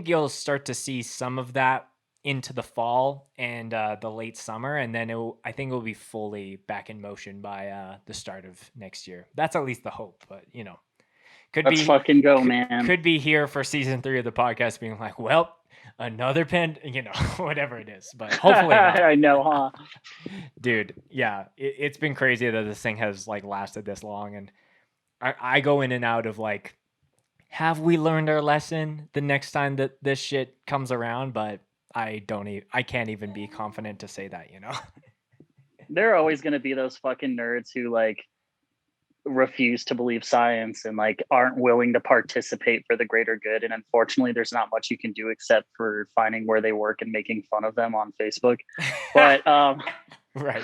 you'll start to see some of that into the fall and the late summer, and then I think it will be fully back in motion by the start of next year. That's at least the hope, but Let's fucking go, man. Could be here for season 3 of the podcast being like, well, another whatever it is, but hopefully not. I know, huh? Dude, yeah, it's been crazy that this thing has like lasted this long, and I go in and out of like, have we learned our lesson the next time that this shit comes around? But I can't even be confident to say that, There are always going to be those fucking nerds who like refuse to believe science and like aren't willing to participate for the greater good. And unfortunately, there's not much you can do except for finding where they work and making fun of them on Facebook. But right.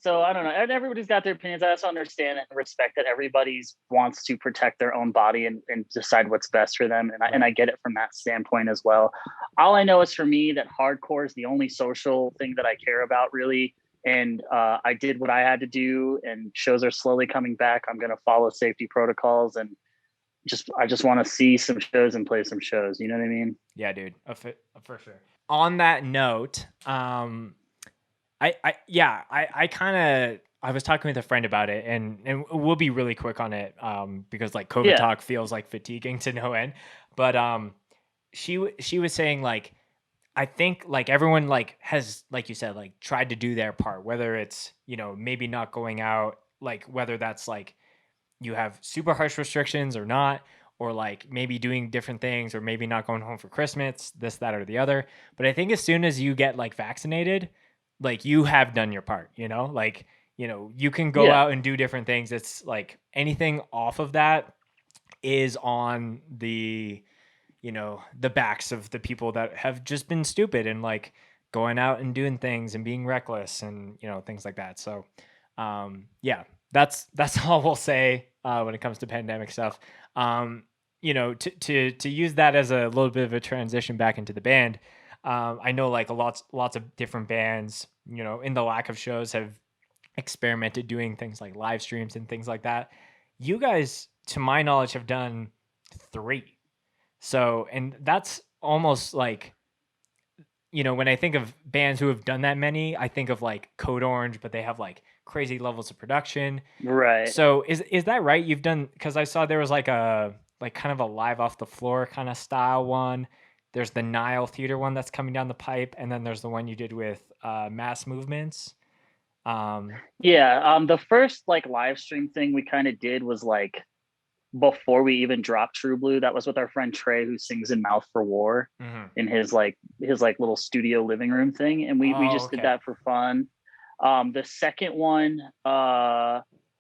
So I don't know. Everybody's got their opinions. I also understand and respect that everybody wants to protect their own body and decide what's best for them. And I get it from that standpoint as well. All I know is for me that hardcore is the only social thing that I care about, really. And I did what I had to do, and shows are slowly coming back. I'm going to follow safety protocols, and I just want to see some shows and play some shows. You know what I mean? Yeah, dude. For sure. On that note, I was talking with a friend about it, and we'll be really quick on it, because like COVID talk feels like fatiguing to no end. But she was saying like, I think like everyone like has, like you said, like tried to do their part, whether it's maybe not going out, like whether that's like you have super harsh restrictions or not, or like maybe doing different things, or maybe not going home for Christmas, this, that, or the other. But I think as soon as you get like vaccinated, like you have done your part, like, you can go out and do different things. It's like anything off of that is on the, the backs of the people that have just been stupid and like going out and doing things and being reckless and, things like that. So, yeah, that's all we'll say, when it comes to pandemic stuff. To use that as a little bit of a transition back into the band. I know like lots of different bands, in the lack of shows have experimented doing things like live streams and things like that. You guys to my knowledge, have done 3. So, and that's almost like, when I think of bands who have done that many, I think of like Code Orange, but they have like crazy levels of production. Right. So is that right? You've done, because I saw there was like a like kind of a live off the floor kind of style one. There's the Nile Theater one that's coming down the pipe, and then there's the one you did with Mass Movements. Yeah. The first like live stream thing we kind of did was like before we even dropped True Blue. That was with our friend Trey, who sings in Mouth for War, Mhm. in his little studio living room thing, and we Oh, just did okay. that for fun. The second one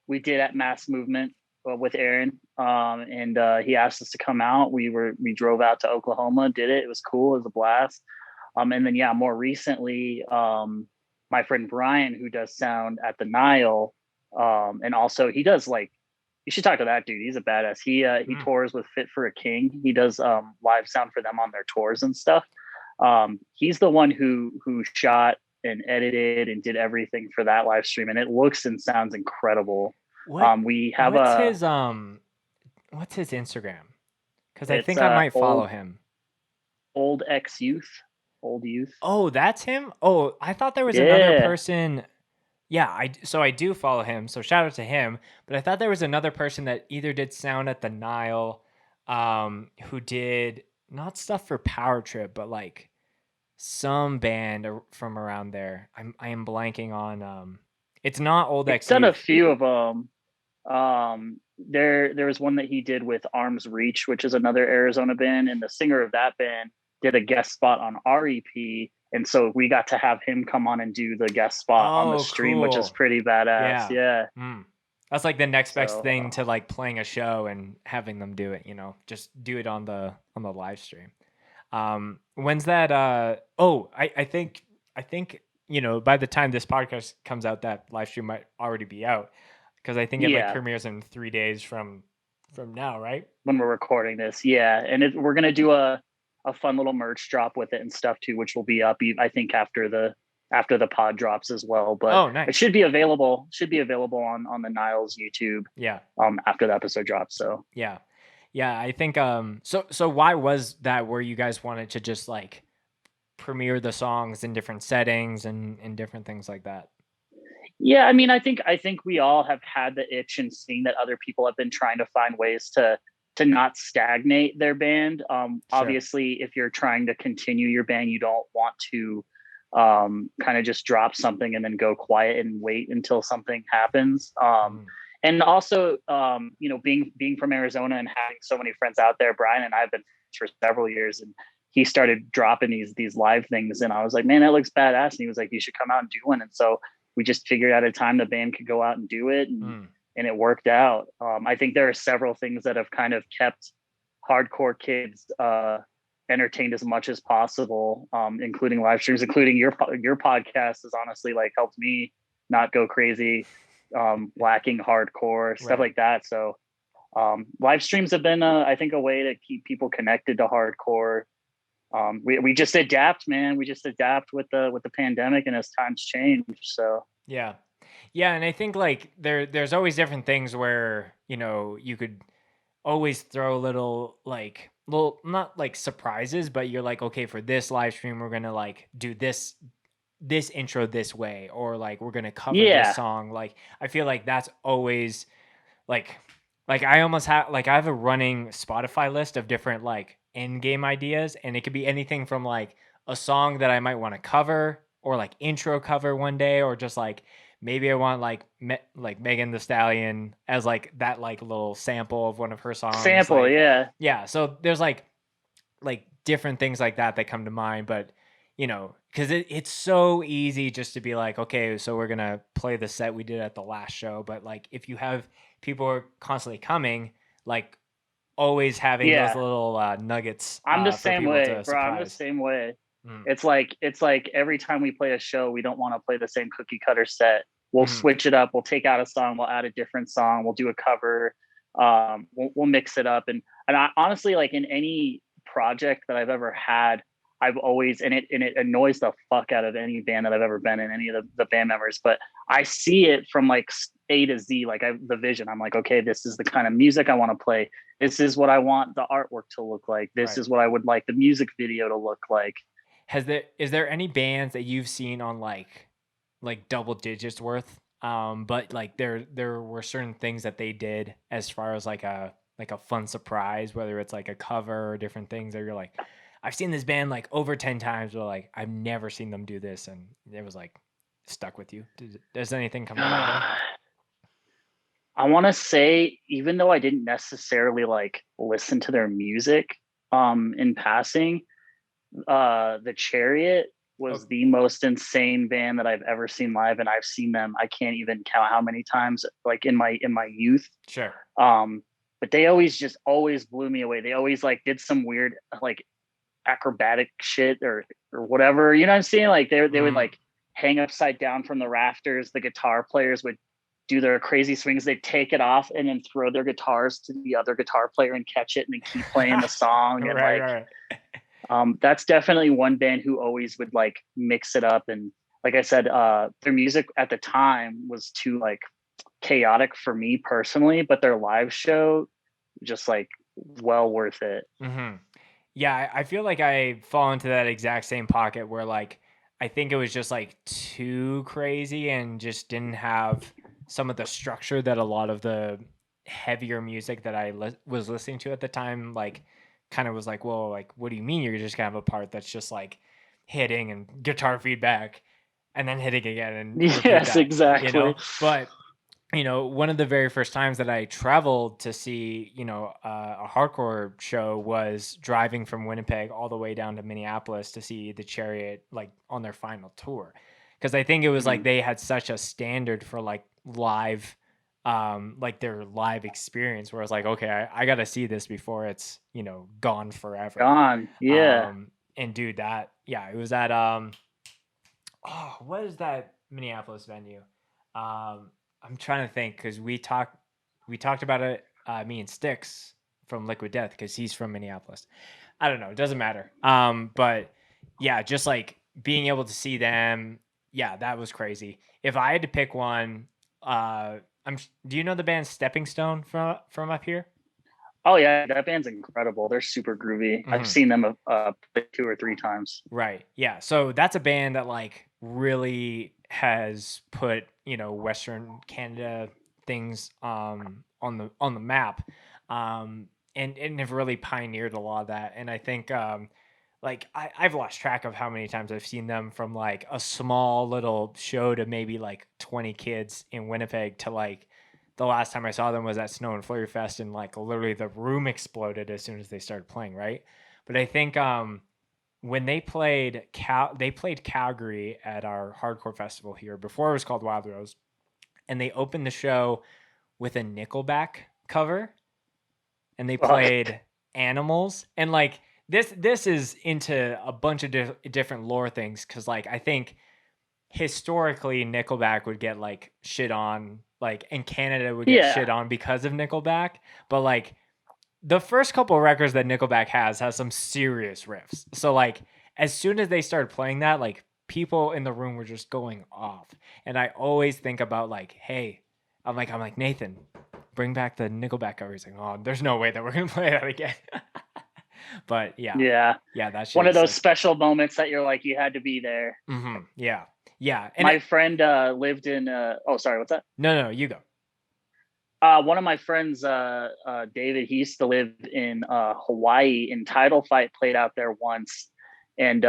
we did at Mass Movement with Aaron, and he asked us to come out. We drove out to Oklahoma, did it. It was cool. It was a blast. And then yeah, more recently, my friend Brian, who does sound at the Nile, and also he does like, you should talk to that dude. He's a badass. He Mm. tours with Fit for a King. He does live sound for them on their tours and stuff. He's the one who shot and edited and did everything for that live stream, and it looks and sounds incredible. What We have what's a his what's his Instagram? Because I it's think I might follow old him. old ex youth, old youth. Oh, that's him? Oh, I thought there was another Yeah. person. Yeah, so I do follow him. So shout out to him. But I thought there was another person that either did sound at the Nile, who did not stuff for Power Trip, but like some band from around there. I am blanking on. It's not Old He's X done a Youth. few of them. There was one that he did with Arms Reach, which is another Arizona band, and the singer of that band did a guest spot on our EP, and so we got to have him come on and do the guest spot on the Oh, stream, which is cool. pretty badass. Yeah. Yeah. Mm. That's like the next best So thing to like playing a show and having them do it. Just do it on the live stream. When's that? I think by the time this podcast comes out, that live stream might already be out, because I think it like yeah, premieres in 3 days from now, right? when we're recording this, yeah, and we're gonna do a fun little merch drop with it and stuff too, which will be up, I think, after the pod drops as well. But Oh, it nice. should be available on the Niles YouTube Yeah, after the episode drops. So yeah, yeah. I think So why was that where you guys wanted to just like premiere the songs in different settings and different things like that? yeah, I mean, I think we all have had the itch and seeing that other people have been trying to find ways to not stagnate their band. Sure. Obviously, if you're trying to continue your band, you don't want to kind of just drop something and then go quiet and wait until something happens. Mhm. And also, being from Arizona and having so many friends out there, Brian and I have been for several years, and he started dropping these live things, and I was like, man, that looks badass. And he was like, you should come out and do one. And so we just figured out a time the band could go out and do it, Mm. and it worked out. I think there are several things that have kind of kept hardcore kids entertained as much as possible, including live streams, including your podcast has honestly like helped me not go crazy, lacking hardcore stuff Right. like that. So live streams have been, I think, a way to keep people connected to hardcore. We just adapt, man. We just adapt with the pandemic and as times change. So Yeah. Yeah, and I think like there's always different things where, you could always throw little not like surprises, but you're like, okay, for this live stream we're going to like do this intro this way, or like we're going to cover this yeah, song. Like I feel like that's always like I almost have like I have a running Spotify list of different like end game ideas, and it could be anything from like a song that I might want to cover, or like intro cover one day, or just like maybe I want like like Megan the Stallion as like that like little sample of one of her songs, sample, like yeah. yeah. So there's like different things like that come to mind, but because it's so easy just to be like, okay, so we're gonna play the set we did at the last show. But like if you have people who are constantly coming, like always having those Yeah, little nuggets I'm the for same people way, to bro. I'm the surprise. same way. Mm. It's like every time we play a show, we don't want to play the same cookie cutter set. We'll Hmm. switch it up. We'll take out a song. We'll add a different song. We'll do a cover. We'll mix it up. And I honestly, like in any project that I've ever had, I've always, and it annoys the fuck out of any band that I've ever been in, any of the band members. But I see it from like A to Z. Like the vision. I'm like, okay, this is the kind of music I want to play. This is what I want the artwork to look like. This Right. is what I would like the music video to look like. Is there any bands that you've seen on like double digits worth? But like there were certain things that they did as far as like a fun surprise, whether it's like a cover or different things that you're like, I've seen this band like over 10 times, but like I've never seen them do this, and it was like stuck with you. Does anything come to mind there? I want to say, even though I didn't necessarily like listen to their music in passing, the Chariot was the most insane band that I've ever seen live, and I've seen them, I can't even count how many times, like in my youth. Sure. But they always blew me away. They always like did some weird like acrobatic shit or whatever, you know what I'm saying? Like they would like hang upside down from the rafters. The guitar players would do their crazy swings. They'd take it off and then throw their guitars to the other guitar player and catch it and then keep playing the song. And right. That's definitely one band who always would like mix it up. And like I said, their music at the time was too like chaotic for me personally, but their live show just like well worth it. Mm-hmm. Yeah, I feel like I fall into that exact same pocket where like I think it was just like too crazy and just didn't have some of the structure that a lot of the heavier music that I was listening to at the time like kind of was like, well, like what do you mean you're just gonna have a part that's just like hitting and guitar feedback and then hitting again and repeat Yes, that, exactly. you know? But you know, one of the very first times that I traveled to see, you know, a hardcore show was driving from Winnipeg all the way down to Minneapolis to see the Chariot like on their final tour. Because I think it was like they had such a standard for like live, like their live experience where I was like, okay, I got to see this before it's, you know, gone forever. Gone. Yeah. And dude, it was at, what is that Minneapolis venue? I'm trying to think because we talked about it. Me and Sticks from Liquid Death because he's from Minneapolis. I don't know. It doesn't matter. But yeah, just like being able to see them. Yeah, that was crazy. If I had to pick one, do you know the band Stepping Stone from up here? Oh yeah, that band's incredible. They're super groovy. I've seen them 2 or 3 times. Right. Yeah. So that's a band that like really has put, you know, Western Canada things on the map. And have really pioneered a lot of that. And I think like I've lost track of how many times I've seen them from like a small little show to maybe like 20 kids in Winnipeg to like the last time I saw them was at Snow and Flurry Fest and like literally the room exploded as soon as they started playing, right? But I think when they played Calgary at our hardcore festival here before it was called Wild Rose, and they opened the show with a Nickelback cover, and they played Animals, and like this is into a bunch of different lore things because like I think historically Nickelback would get like shit on, like in Canada would get shit on because of Nickelback, but like the first couple of records that Nickelback has some serious riffs. So like as soon as they started playing that, like people in the room were just going off. And I always think about like, hey, I'm like Nathan, bring back the Nickelback cover. He's like, oh, there's no way that we're gonna play that again. But yeah, that's one of those special moments that you're like, you had to be there. Yeah. And my friend lived in. Oh, sorry, what's that? No, you go. One of my friends, David, he used to live in Hawaii, and Title Fight played out there once, and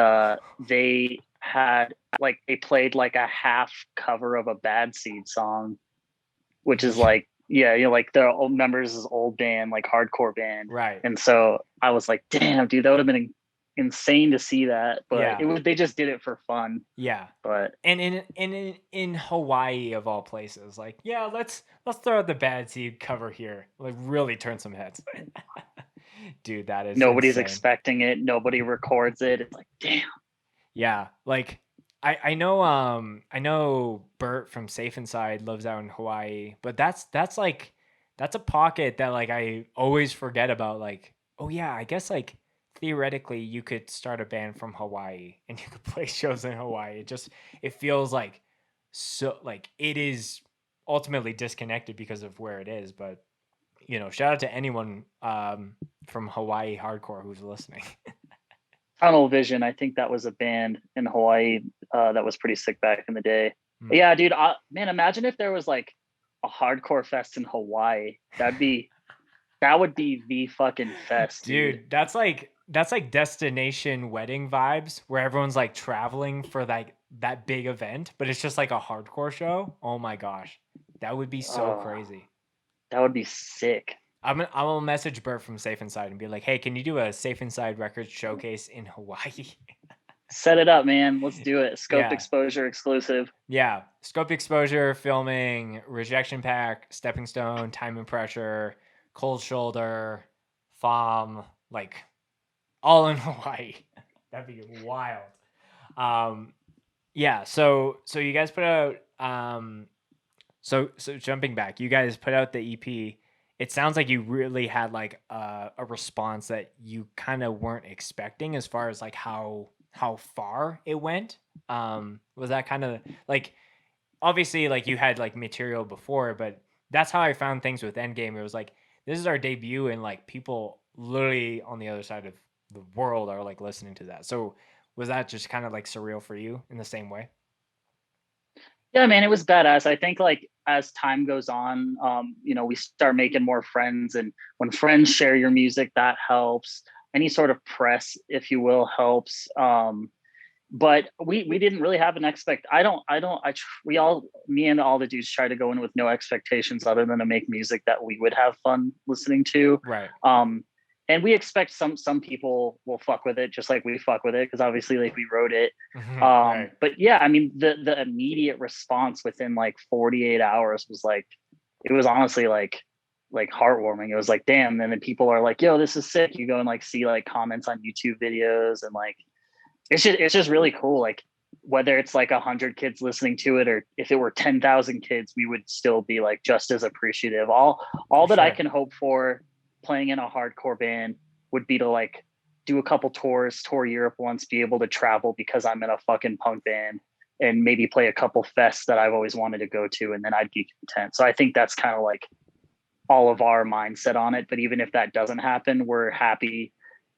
they had like they played like a half cover of a Bad Seed song, which is like like the old members' old band, like hardcore band, right? And so I was like, damn, dude, that would have been insane to see that, but they just did it for fun. But and in Hawaii of all places, like let's throw out the Bad Seed cover here, like really turn some heads. Dude, that is nobody's insane. Expecting it, nobody records it. It's like, damn. Like I know Bert from Safe Inside lives out in Hawaii, but that's a pocket that like I always forget about. Like, oh yeah, I guess like theoretically you could start a band from Hawaii and you could play shows in Hawaii. It feels like so like it is ultimately disconnected because of where it is. But shout out to anyone from Hawaii hardcore who's listening. Tunnel Vision, I think that was a band in Hawaii that was pretty sick back in the day. Hmm. Yeah, dude, man, imagine if there was like a hardcore fest in Hawaii. That would be the fucking fest, dude. Dude, that's like destination wedding vibes where everyone's like traveling for like that big event, but it's just like a hardcore show. Oh my gosh. That would be so Oh, crazy. that would be sick. I'm gonna message Bert from Safe Inside and be like, "Hey, can you do a Safe Inside Records showcase in Hawaii?" Set it up, man. Let's do it. Scoped Yeah. exposure exclusive. Yeah. Scope exposure, filming, rejection pack, stepping stone, time and pressure, cold shoulder, FOM, like all in Hawaii. That'd be wild. Yeah, so you guys put out so jumping back, you guys put out the EP. It sounds like you really had like a response that you kind of weren't expecting as far as like how far it went. Was that kind of like, obviously like you had like material before, but that's how I found things with Endgame. It was like, this is our debut, and like people literally on the other side of the world are like listening to that. So was that just kind of like surreal for you in the same way? Yeah, man, it was badass. I think like as time goes on, we start making more friends, and when friends share your music, that helps. Any sort of press, if you will, helps. But we didn't really have an expect. We all, me and all the dudes, try to go in with no expectations other than to make music that we would have fun listening to. Right. And we expect some people will fuck with it just like we fuck with it, because obviously like we wrote it. Right. But yeah, I mean the immediate response within like 48 hours was like, it was honestly like heartwarming. It was like, damn. And then people are like, yo, this is sick. You go and like see like comments on YouTube videos, and like it's just really cool. Like whether it's like 100 kids listening to it, or if it were 10,000 kids, we would still be like just as appreciative. All For that I sure. can hope for playing in a hardcore band would be to like do a couple tours, tour Europe once, be able to travel because I'm in a fucking punk band, and maybe play a couple fests that I've always wanted to go to, and then I'd be content. So I think that's kind of like all of our mindset on it. But even if that doesn't happen, we're happy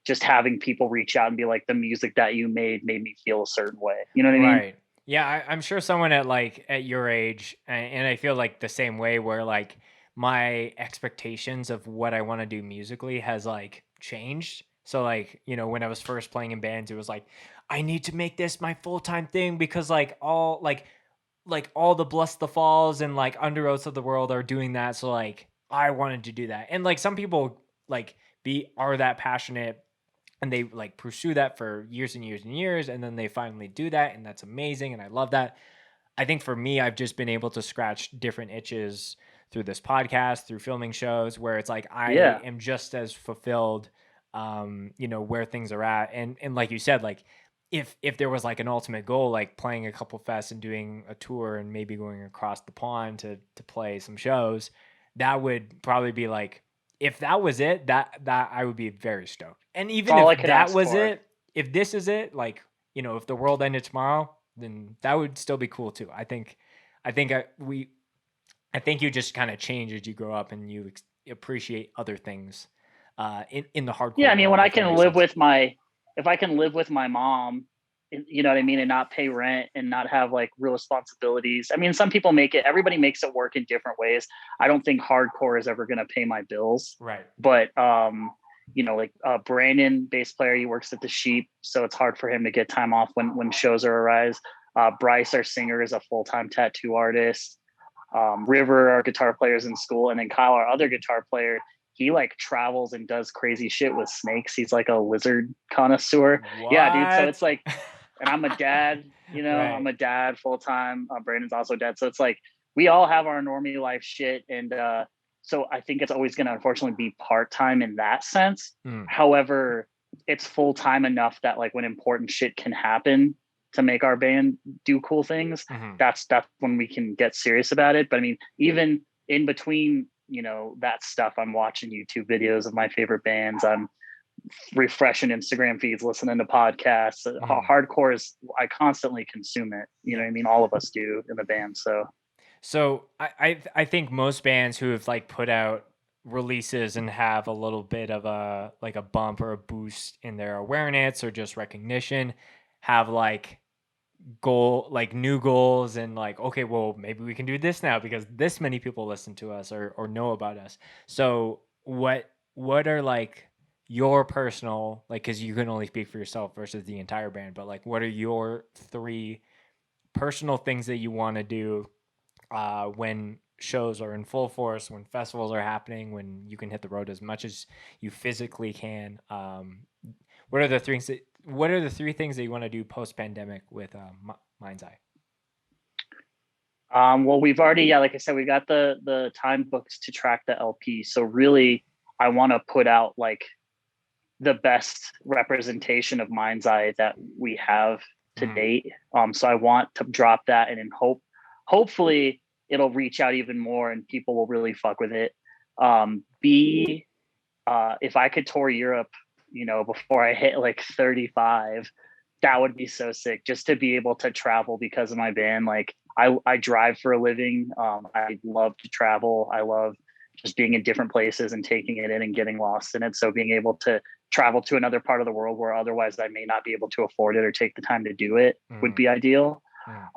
just having people reach out and be like, the music that you made me feel a certain way. You know what I mean? Right. Yeah, I'm sure someone at like at your age, and I feel like the same way, where like my expectations of what I want to do musically has like changed. So like, when I was first playing in bands, it was like, I need to make this my full-time thing because like all the Bless the Falls and like Under Oaths of the world are doing that. So like I wanted to do that. And like some people like are that passionate and they like pursue that for years and years and years, and then they finally do that, and that's amazing, and I love that. I think for me, I've just been able to scratch different itches through this podcast, through filming shows, where it's like I Yeah. am just as fulfilled, where things are at. And like you said, like if there was like an ultimate goal, like playing a couple fests and doing a tour and maybe going across the pond to play some shows, that would probably be like, if that was it, that I would be very stoked. And It's even all if I could that ask was for. it, if this is it, like, if the world ended tomorrow, then that would still be cool too. I think I think you just kind of change as you grow up and you appreciate other things in the Yeah. hardcore I mean, when world, I if that can makes live sense. with my, if I can live with my mom, you know what I mean, and not pay rent and not have like real responsibilities. I mean, some people everybody makes it work in different ways. I don't think hardcore is ever going to pay my bills, Right. but, like Brandon, bass player, he works at the Sheep, so it's hard for him to get time off when shows are arise. Bryce, our singer, is a full-time tattoo artist. River, our guitar player, is in school, and then Kyle, our other guitar player, he like travels and does crazy shit with snakes. He's like a lizard connoisseur. Yeah, dude. So What? it's like, and I'm a dad. I'm Right. a dad full time. Brandon's also dad. So it's like we all have our normie life shit, and so I think it's always going to unfortunately be part time in that sense. Mm. However, it's full time enough that like when important shit can happen to make our band do cool things, Hmm. that's when we can get serious about it. But I mean, even in between, that stuff, I'm watching YouTube videos of my favorite bands. I'm refreshing Instagram feeds, listening to podcasts. Hmm. Hardcore is, I constantly consume it. You know Yeah. what I mean? All of us do in the band. So So I think most bands who have like put out releases and have a little bit of a like a bump or a boost in their awareness or just recognition have like new goals and like, okay, well, maybe we can do this now because this many people listen to us or know about us. So what are like your personal, like, because you can only speak for yourself versus the entire band, but like what are your three personal things that you want to do when shows are in full force, when festivals are happening, when you can hit the road as much as you physically can? What are the three things that you want to do post pandemic with Mind's Eye? Well, we've already, yeah, like I said, we got the time booked to track the LP. So really, I want to put out like the best representation of Mind's Eye that we have to Mm. date. So I want to drop that, and in hopefully it'll reach out even more, and people will really fuck with it. B, if I could tour Europe, before I hit like 35, that would be so sick. Just to be able to travel because of my band. Like I drive for a living. I love to travel. I love just being in different places and taking it in and getting lost in it. So being able to travel to another part of the world where otherwise I may not be able to afford it or take the time to do it would Mm. be ideal.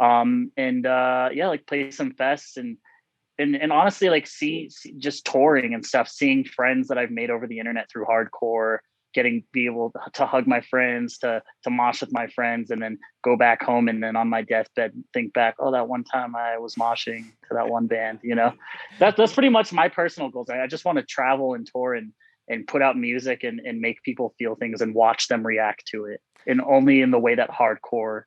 Mm. And yeah, like play some fests and honestly, like see just touring and stuff, seeing friends that I've made over the internet through hardcore, be able to hug my friends, to mosh with my friends, and then go back home and then on my deathbed think back, oh, that one time I was moshing to that one band. That's pretty much my personal goals. I just want to travel and tour and put out music and make people feel things and watch them react to it, and only in the way that hardcore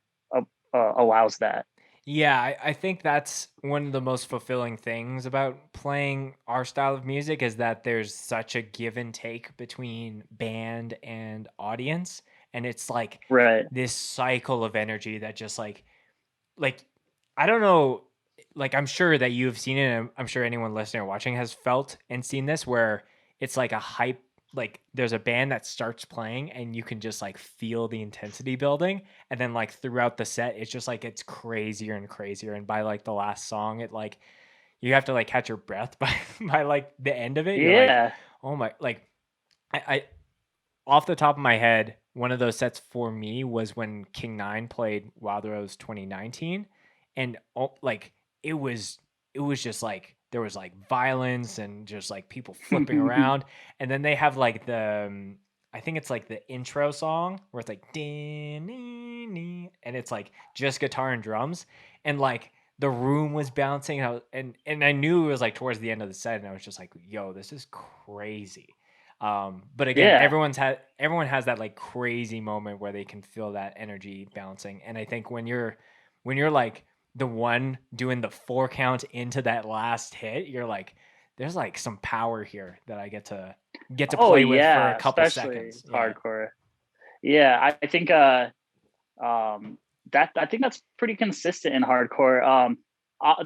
allows that. Yeah, I think that's one of the most fulfilling things about playing our style of music is that there's such a give and take between band and audience. And it's like Right. this cycle of energy that just like I don't know, like I'm sure that you've seen it. And I'm sure anyone listening or watching has felt and seen this where it's like a hype. Like there's a band that starts playing and you can just like feel the intensity building, and then like throughout the set, it's just like it's crazier and crazier. And by like the last song, it like you have to like catch your breath by like the end of it. You're like, Yeah. oh my, like I off the top of my head, one of those sets for me was when King Nine played Wild Rose 2019, and like it was it was just like there was like violence and just like people flipping around, and then they have like I think it's like the intro song where it's like and it's like just guitar and drums, and like the room was bouncing, and I knew it was like towards the end of the set, and I was just like, yo, this is crazy. But again, Yeah. everyone has that like crazy moment where they can feel that energy bouncing. And I think when you're like the one doing the 4 count into that last hit, you're like, there's like some power here that I get to Oh play with for a yeah, couple especially seconds. Yeah. hardcore. Yeah, I think um that I think that's pretty consistent in hardcore.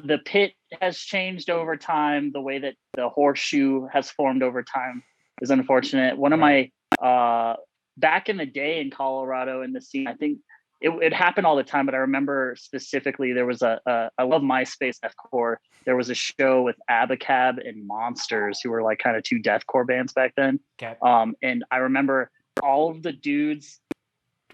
The pit has changed over time. The way that the horseshoe has formed over time is unfortunate. One of Right. my back in the day in Colorado in the scene, I think it happened all the time, but I remember specifically there was I love MySpace deathcore. There was a show with Abacab and Monsters, who were like kind of two deathcore bands back then. Okay. And I remember all of the dudes,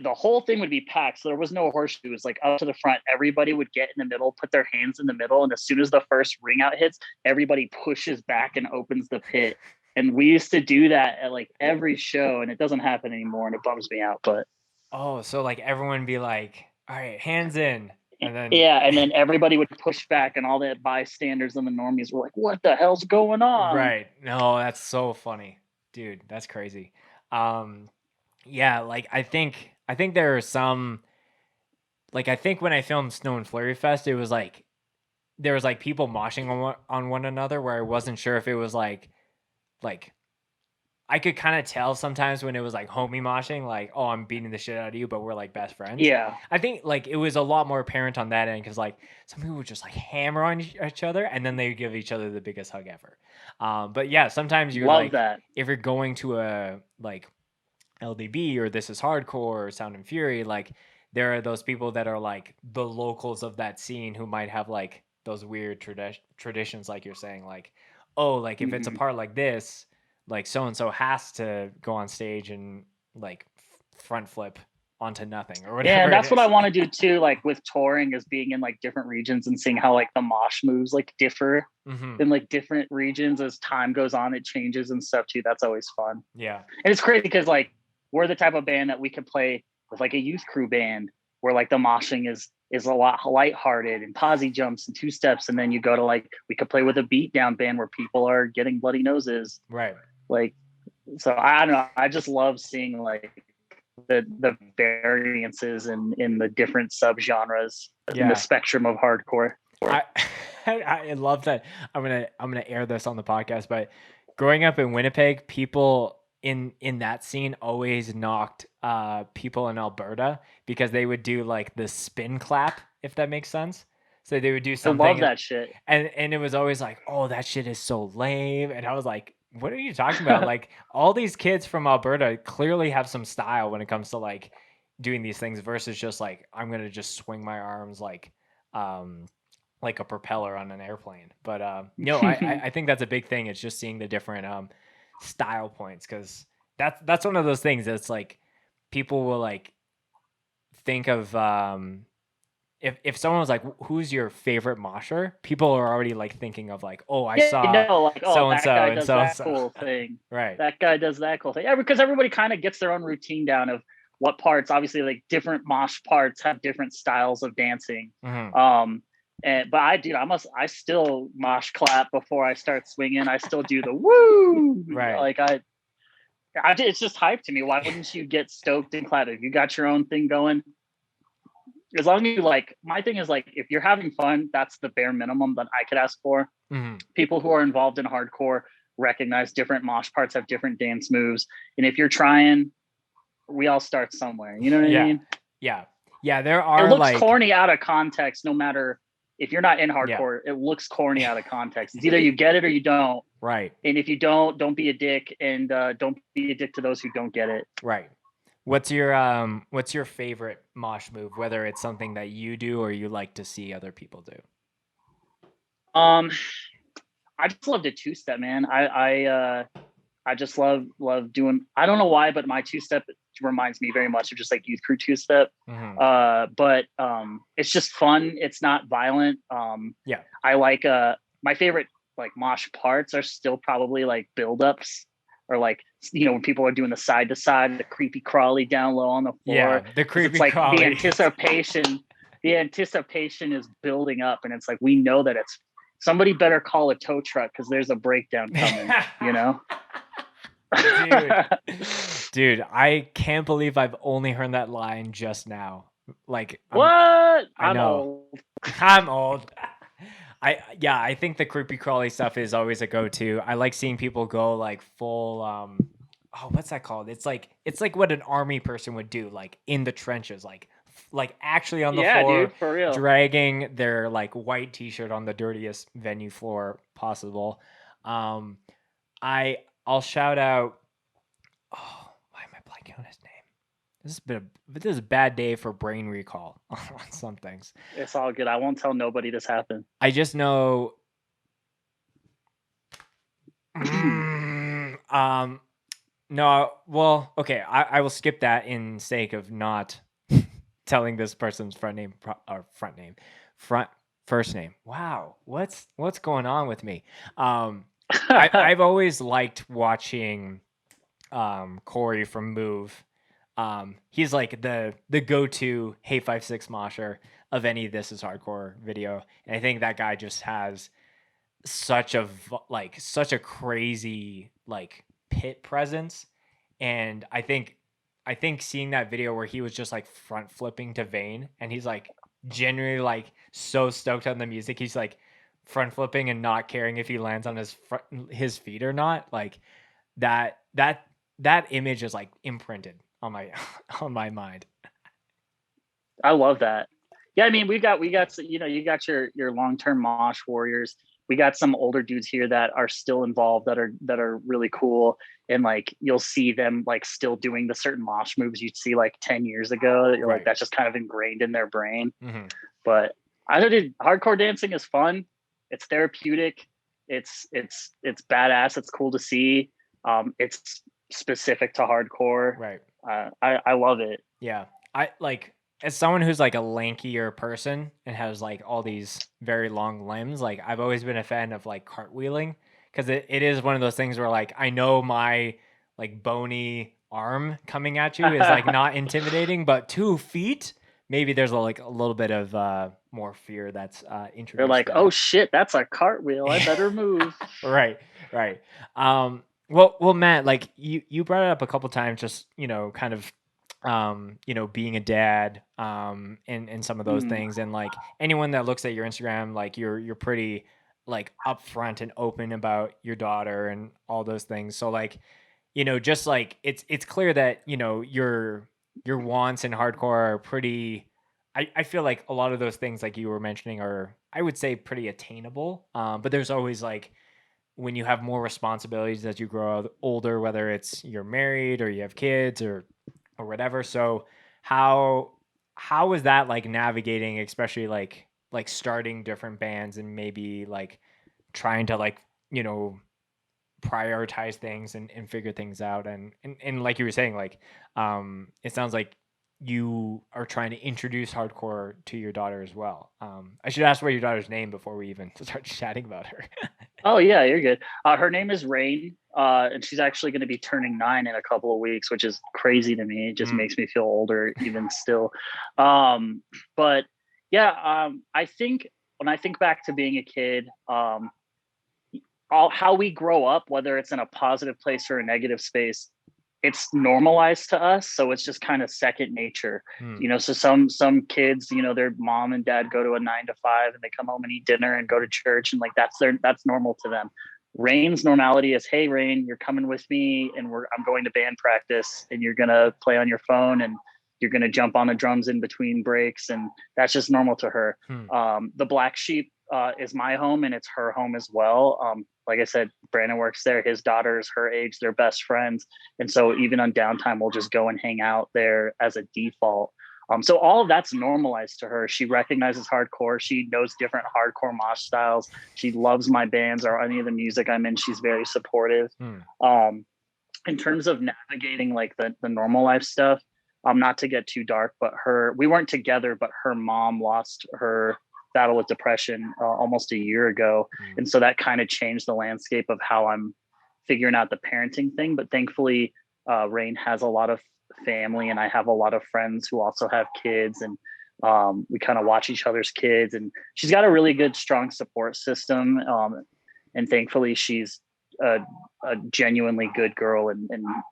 the whole thing would be packed. So there was no horseshoe. It was like up to the front. Everybody would get in the middle, put their hands in the middle. And as soon as the first ring out hits, everybody pushes back and opens the pit. And we used to do that at like every show, and it doesn't happen anymore. And it bums me out. But Oh, so like everyone be like, all right, hands in. And then yeah. And then everybody would push back, and all the bystanders and the normies were like, what the hell's going on? right. No, that's so funny. Dude, that's crazy. Um yeah, like I think there are some, like I think when I filmed Snow and Flurry Fest, it was like there was like people moshing on one another where I wasn't sure if it was like I could kind of tell sometimes when it was like homie moshing, like, oh, I'm beating the shit out of you, but we're like best friends. Yeah. I think like it was a lot more apparent on that end because like some people would just like hammer on each other and then they would give each other the biggest hug ever. But yeah, sometimes you're Love like, that. if you're going to a like LDB or This Is Hardcore or Sound and Fury, like there are those people that are like the locals of that scene who might have like those weird traditions, like you're saying, like, oh, like if it's a part like this, like so and so has to go on stage and like front flip onto nothing or Yeah, whatever and it that's what I is. want to do too, like with touring, is being in like different regions and seeing how like the mosh moves like differ in like different regions as time goes on. It changes and stuff too. That's always fun. Yeah. And it's crazy because like we're the type of band that we could play with like a youth crew band where like the moshing is a lot lighthearted and posse jumps and two steps, and then you go to like we could play with a beat down band where people are getting bloody noses. Right. Like, so I don't know. I just love seeing like the variances in the different subgenres in the spectrum of hardcore. I I love that. I'm gonna air this on the podcast, but growing up in Winnipeg, people in that scene always knocked people in Alberta because they would do like the spin clap, if that makes sense. So they would do I something, love that shit. and it was always like, oh, that shit is so lame. And I was like, what are you talking about? Like all these kids from Alberta clearly have some style when it comes to like doing these things versus just like I'm gonna just swing my arms like a propeller on an airplane. But no, I think that's a big thing. It's just seeing the different style points, because that's one of those things that's like people will like think of if someone was like, who's your favorite mosher, people are already like thinking of like, oh, I saw like, oh, so and that so guy and does so and that so. cool thing. Right. That guy does that cool thing. Yeah, because everybody kind of gets their own routine down of what parts. Obviously, like different mosh parts have different styles of dancing. But I still mosh clap before I start swinging. I still do the woo. Right. Like it's just hype to me. Why wouldn't you get stoked and clap if you got your own thing going? As long as you like, my thing is like, if you're having fun, that's the bare minimum that I could ask for. People who are involved in hardcore recognize different mosh parts have different dance moves, and if you're trying, we all start somewhere. You know what I mean? Yeah. There are, it looks like, corny out of context. No matter if you're not in hardcore, it looks corny out of context. It's either you get it or you don't. Right. And if you don't be a dick, and don't be a dick to those who don't get it. Right. What's your favorite mosh move, whether it's something that you do or you like to see other people do? I just love the two-step, man. I just love doing, I don't know why, but my two-step reminds me very much of just like youth crew two-step. But it's just fun. It's not violent. I like my favorite like mosh parts are still probably like build-ups, or like, you know, when people are doing the side to side, the creepy crawly down low on the floor. Yeah, the creepy crawly. The anticipation is building up, and it's like, we know that it's somebody better call a tow truck because there's a breakdown coming, you know? Dude, I can't believe I've only heard that line just now. Like, what? I know. I'm old. I think the creepy crawly stuff is always a go-to. I like seeing people go like full what's that called? It's like what an army person would do, like in the trenches, like actually on the floor, dude, for real, dragging their like white t-shirt on the dirtiest venue floor possible. I'll shout out, why am I blanking on his name? This is a bad day for brain recall on some things. It's all good. I won't tell nobody this happened. I just know. No, well, okay. I will skip that in sake of not telling this person's first name. Wow, what's going on with me? I've always liked watching Corey from Move. He's like the go-to Hey 5-6 mosher of any This Is Hardcore video, and I think that guy just has such a crazy like pit presence. And I think seeing that video where he was just like front flipping to Vane, and he's like genuinely like so stoked on the music, he's like front flipping and not caring if he lands on his feet or not, like that image is like imprinted on my mind. I love that. Yeah, I mean, we got you know, you got your long-term mosh warriors. We got some older dudes here that are still involved, that are really cool, and like you'll see them like still doing the certain mosh moves you'd see like 10 years ago that you're like, that's just kind of ingrained in their brain. But I did hardcore dancing is fun. It's therapeutic. It's badass. It's cool to see. It's specific to hardcore. Right. I love it. Yeah. I like, as someone who's like a lankier person and has like all these very long limbs, like I've always been a fan of like cartwheeling, because it is one of those things where like I know my like bony arm coming at you is like not intimidating, but 2 feet, maybe there's like a little bit of more fear that's They're introduced like, oh there. shit, that's a cartwheel. I better move. Right, right. Well, Matt, like you brought it up a couple times, just kind of, being a dad, and some of those Mm. things, and like anyone that looks at your Instagram, like you're pretty like upfront and open about your daughter and all those things. So like, just like it's clear that your wants in hardcore are pretty. I feel like a lot of those things like you were mentioning are, I would say, pretty attainable. But there's always like, when you have more responsibilities as you grow older, whether it's you're married or you have kids or whatever. So how how is that like navigating, especially like starting different bands and maybe like trying to like you know prioritize things and figure things out, and like you were saying, like it sounds like you are trying to introduce hardcore to your daughter as well. I should ask what your daughter's name before we even start chatting about her. Oh yeah, you're good. Her name is Rain, and she's actually going to be turning 9 in a couple of weeks, which is crazy to me. It just Mm, makes me feel older even still. Um, but yeah, I think when I think back to being a kid, all how we grow up, whether it's in a positive place or a negative space, it's normalized to us. So it's just kind of second nature. mm, So some kids, their mom and dad go to a 9 to 5 and they come home and eat dinner and go to church, and like that's normal to them. Rain's normality is, hey Rain, you're coming with me and I'm going to band practice and you're gonna play on your phone and you're gonna jump on the drums in between breaks, and that's just normal to her. mm. The black sheep is my home and it's her home as well. Like I said, Brandon works there. His daughter is her age. They're best friends. And so even on downtime, we'll just go and hang out there as a default. So all of that's normalized to her. She recognizes hardcore. She knows different hardcore mosh styles. She loves my bands or any of the music I'm in. She's very supportive. Hmm. Um, in terms of navigating like the normal life stuff, not to get too dark, but we weren't together, but her mom lost her battle with depression almost a year ago. Mm. And so that kind of changed the landscape of how I'm figuring out the parenting thing. But thankfully, Rain has a lot of family and I have a lot of friends who also have kids, and we kind of watch each other's kids, and she's got a really good, strong support system. And thankfully she's a genuinely good girl, and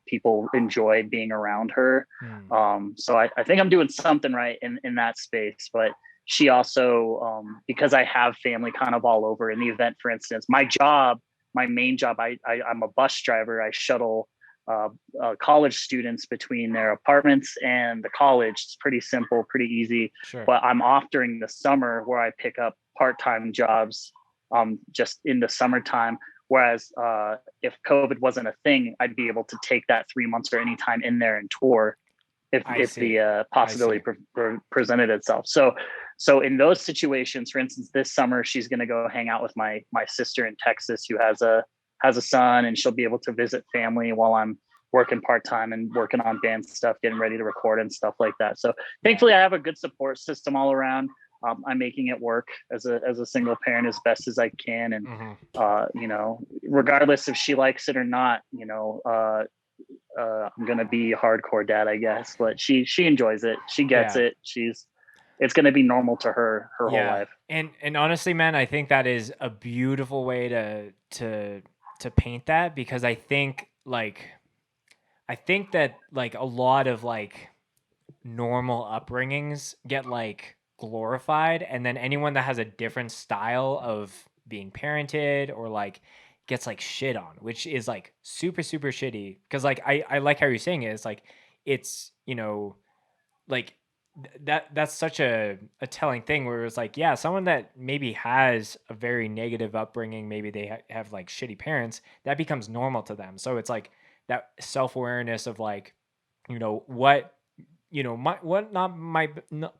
people enjoy being around her. Mm. So I think I'm doing something right in that space. But she also, because I have family kind of all over in the event, for instance, my main job, I'm a bus driver. I shuttle college students between their apartments and the college. It's pretty simple, pretty easy. Sure. But I'm off during the summer where I pick up part-time jobs just in the summertime. Whereas if COVID wasn't a thing, I'd be able to take that 3 months or any time in there and tour if See. the possibility presented itself. So in those situations, for instance, this summer she's going to go hang out with my sister in Texas who has a son, and she'll be able to visit family while I'm working part-time and working on band stuff, getting ready to record and stuff like that. So thankfully I have a good support system all around. I'm making it work as a single parent as best as I can. And, regardless if she likes it or not, I'm going to be a hardcore dad, I guess, but she enjoys it. She gets it. It's going to be normal to her whole life. And honestly, man, I think that is a beautiful way to paint that, because I think that like a lot of like normal upbringings get like glorified, and then anyone that has a different style of being parented or like gets like shit on, which is like super super shitty, because like I like how you're saying it. It's like it's like that's such a telling thing, where it's like, yeah, someone that maybe has a very negative upbringing, maybe they have like shitty parents, that becomes normal to them. So it's like that self-awareness of like, what my what not my no,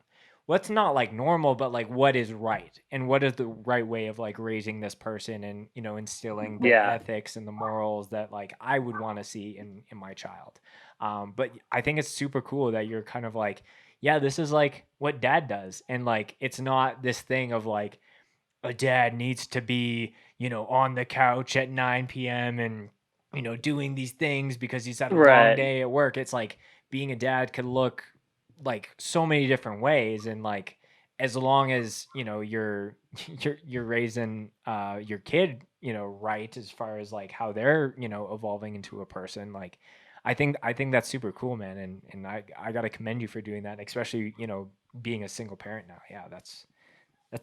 what's not like normal, but like what is right, and what is the right way of like raising this person, and instilling the Yeah. ethics and the morals that like I would want to see in my child. But I think it's super cool that you're kind of like, yeah, this is like what dad does, and like it's not this thing of like a dad needs to be, on the couch at 9 p.m. and, doing these things because he's had a long Right. day at work. It's like being a dad could look like so many different ways. And like, as long as, you're, you're raising, your kid, right, as far as like how they're, evolving into a person, like, I think that's super cool, man. And I got to commend you for doing that, especially, being a single parent now. Yeah.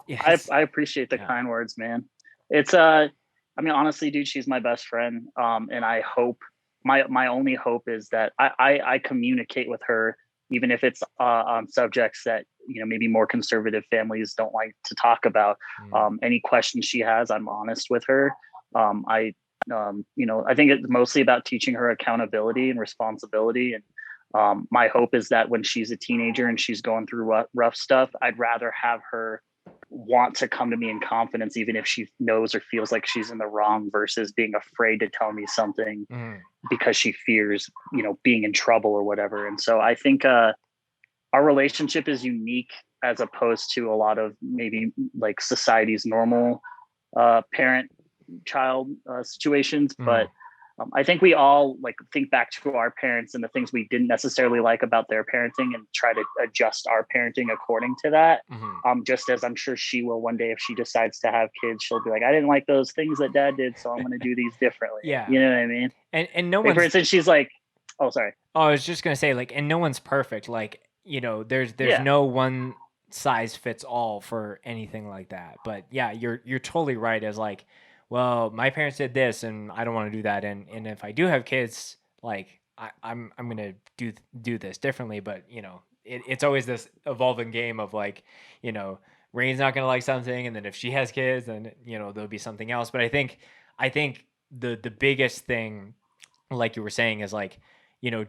Yes. I appreciate the Yeah. kind words, man. It's I mean, honestly, dude, she's my best friend. And I hope my only hope is that I communicate with her, even if it's on subjects that maybe more conservative families don't like to talk about. Mm. Any questions she has, I'm honest with her. I I think it's mostly about teaching her accountability and responsibility. And my hope is that when she's a teenager and she's going through rough stuff, I'd rather have her want to come to me in confidence, even if she knows or feels like she's in the wrong, versus being afraid to tell me something Mm. because she fears, being in trouble or whatever. And so I think our relationship is unique as opposed to a lot of maybe like society's normal parent child situations. Mm. But I think we all like think back to our parents and the things we didn't necessarily like about their parenting and try to adjust our parenting according to that. Mhm. Just as I'm sure she will one day if she decides to have kids, she'll be like, I didn't like those things that dad did, so I'm going to do these differently. Yeah. You know what I mean? And no Like for one's instance, she's like, oh, sorry. oh, I was just gonna say, like, and no one's perfect. Like, there's Yeah. no one size fits all for anything like that. But yeah, you're totally right. As like, well, my parents did this, and I don't want to do that. And if I do have kids, like, I'm gonna do this differently. But it's always this evolving game of like, you know, Rain's not gonna like something, and then if she has kids, then there'll be something else. But I think the biggest thing, like you were saying, is like,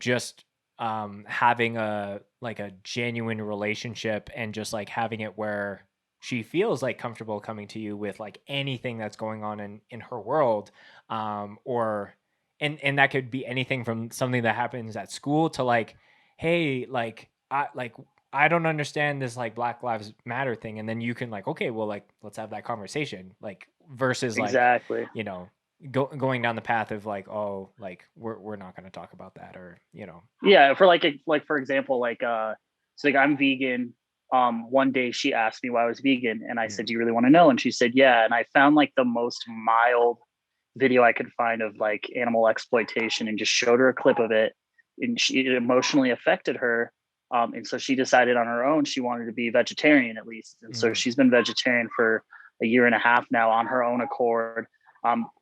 just having a like a genuine relationship, and just like having it where she feels like comfortable coming to you with like anything that's going on in her world, or and that could be anything from something that happens at school to like, hey, I don't understand this like Black Lives Matter thing, and then you can like, okay, well, like, let's have that conversation, like, versus like, Exactly. you know going down the path of like, oh, like, we're not going to talk about that, or Yeah. For like for example, like so like I'm vegan. One day she asked me why I was vegan, and I Mm. said, do you really want to know? And she said, yeah. And I found like the most mild video I could find of like animal exploitation, and just showed her a clip of it, and it emotionally affected her. And so she decided on her own she wanted to be vegetarian at least. And so Mm. she's been vegetarian for a year and a half now on her own accord.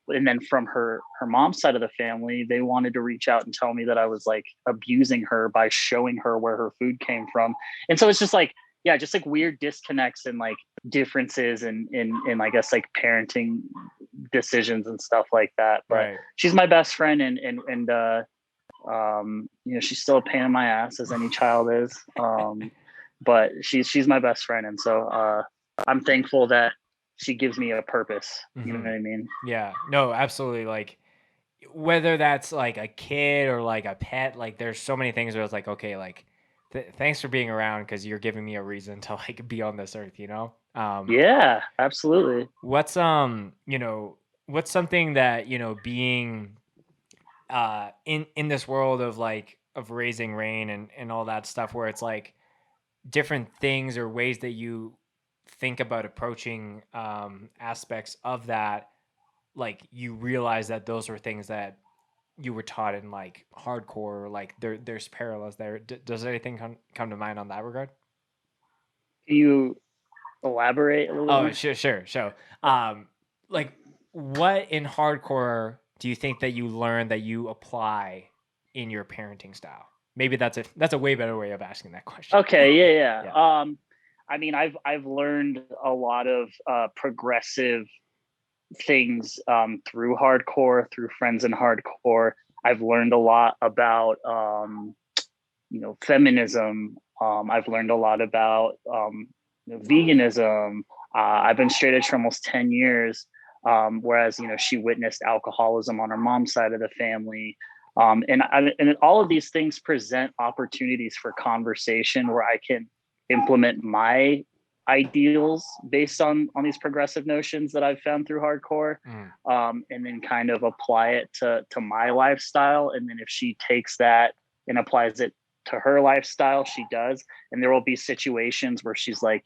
And then from her mom's side of the family, they wanted to reach out and tell me that I was like abusing her by showing her where her food came from. And so it's just like, yeah, just like weird disconnects and like differences in I guess like parenting decisions and stuff like that. But Right. she's my best friend, and she's still a pain in my ass as any child is. But she's my best friend, and so I'm thankful that she gives me a purpose. You know Hmm. what I mean? Yeah, no, absolutely. Like, whether that's like a kid or like a pet, like, there's so many things where it's like, okay, like, thanks for being around, because you're giving me a reason to like be on this earth. Yeah, absolutely. What's what's something that, being in this world of like of raising Rain and all that stuff, where it's like different things or ways that you think about approaching aspects of that, like, you realize that those are things that you were taught in like hardcore, or like there's parallels there. Does anything come to mind on that regard? Can you elaborate a little bit Oh, more? sure. So, um, like, what in hardcore do you think that you learn that you apply in your parenting style? Maybe that's a way better way of asking that question. Okay, yeah, Yeah. yeah. I mean, I've learned a lot of progressive things through hardcore, through friends in hardcore. I've learned a lot about feminism. I've learned a lot about veganism. I've been straight edge for almost 10 years, whereas she witnessed alcoholism on her mom's side of the family. And all of these things present opportunities for conversation where I can implement my ideals based on these progressive notions that I've found through hardcore, and then kind of apply it to my lifestyle. And then if she takes that and applies it to her lifestyle, she does. And there will be situations where she's like,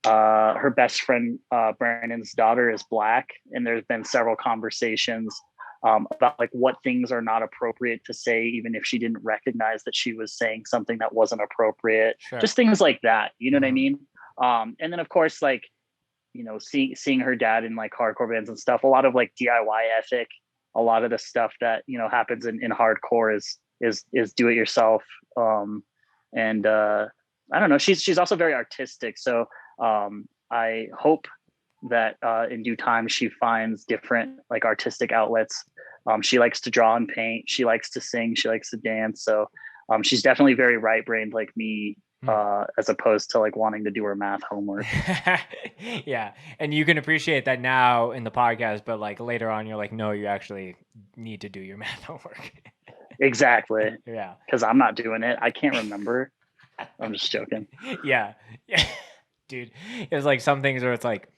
her best friend Brandon's daughter is Black, and there's been several conversations about like what things are not appropriate to say, even if she didn't recognize that she was saying something that wasn't appropriate. Sure. Just things like that, you know what I mean? And then of course, like, seeing her dad in like hardcore bands and stuff, a lot of like DIY ethic, a lot of the stuff that happens in hardcore is do it yourself. And I don't know, she's also very artistic, so I hope that in due time she finds different like artistic outlets. She likes to draw and paint, she likes to sing, she likes to dance, so she's definitely very right brained like me, as opposed to like wanting to do her math homework. Yeah, and you can appreciate that now in the podcast, but like later on you're like, no, you actually need to do your math homework. Exactly. Yeah, because I'm not doing it, I can't remember. I'm just joking. Yeah. Dude, it was like some things where it's like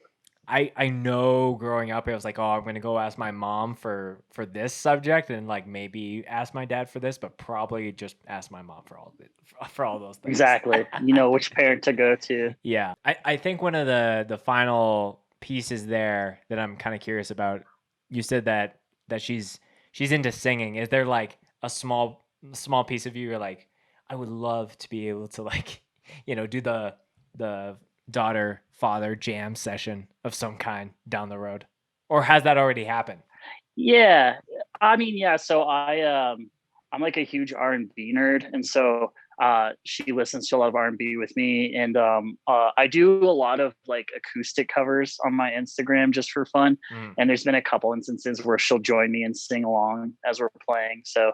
I know growing up it was like, oh, I'm gonna go ask my mom for this subject, and like maybe ask my dad for this, but probably just ask my mom for all those things. Exactly. Which parent to go to. Yeah, I think one of the final pieces there that I'm kind of curious about, you said that she's into singing. Is there like a small piece of you you're like, I would love to be able to like, do the daughter father jam session of some kind down the road, or has that already happened? Yeah, I mean, yeah. So I'm like a huge R&B nerd, and so she listens to a lot of R&B with me, and I do a lot of like acoustic covers on my Instagram just for fun. And there's been a couple instances where she'll join me and sing along as we're playing. So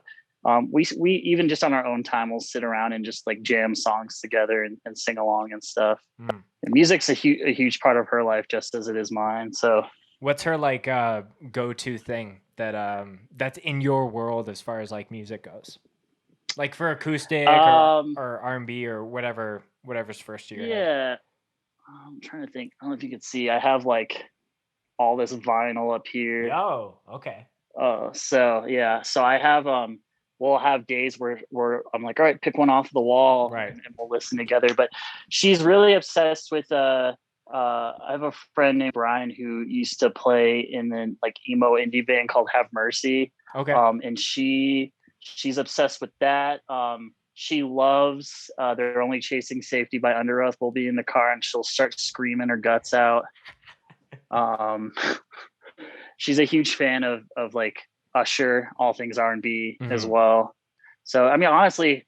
we even just on our own time we'll sit around and just like jam songs together and sing along and stuff. And music's a huge part of her life, just as it is mine. So what's her like go-to thing that that's in your world as far as like music goes, like for acoustic or R&B or whatever's first to your head? Yeah, I'm trying to think. I don't know if you could see, I have like all this vinyl up here. Oh, okay. So yeah, so I have we'll have days where I'm like, all right, pick one off the wall, Right. and we'll listen together. But she's really obsessed with I have a friend named Brian who used to play in the like emo indie band called Have Mercy. Okay. And she's obsessed with that. She loves They're Only Chasing Safety by Under Oath. We'll be in the car and she'll start screaming her guts out. She's a huge fan of like Usher, all things R&B as well. So I mean, honestly,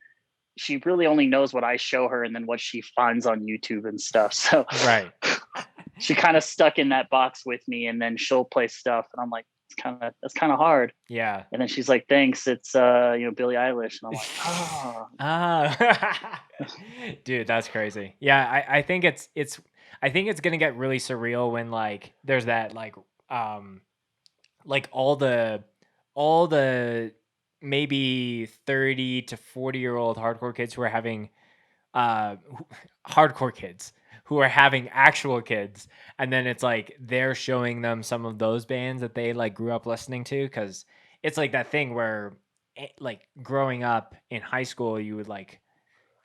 she really only knows what I show her and then what she finds on YouTube and stuff. So right. She kind of stuck in that box with me, and then she'll play stuff and I'm like, that's kind of hard. Yeah. And then she's like, thanks, it's Billie Eilish. And I'm like, Dude, that's crazy. Yeah, I think it's gonna get really surreal when like there's that like all the maybe 30 to 40-year-old hardcore kids who are having hardcore kids who are having actual kids, and then it's like they're showing them some of those bands that they like grew up listening to, because it's like that thing where like growing up in high school you would like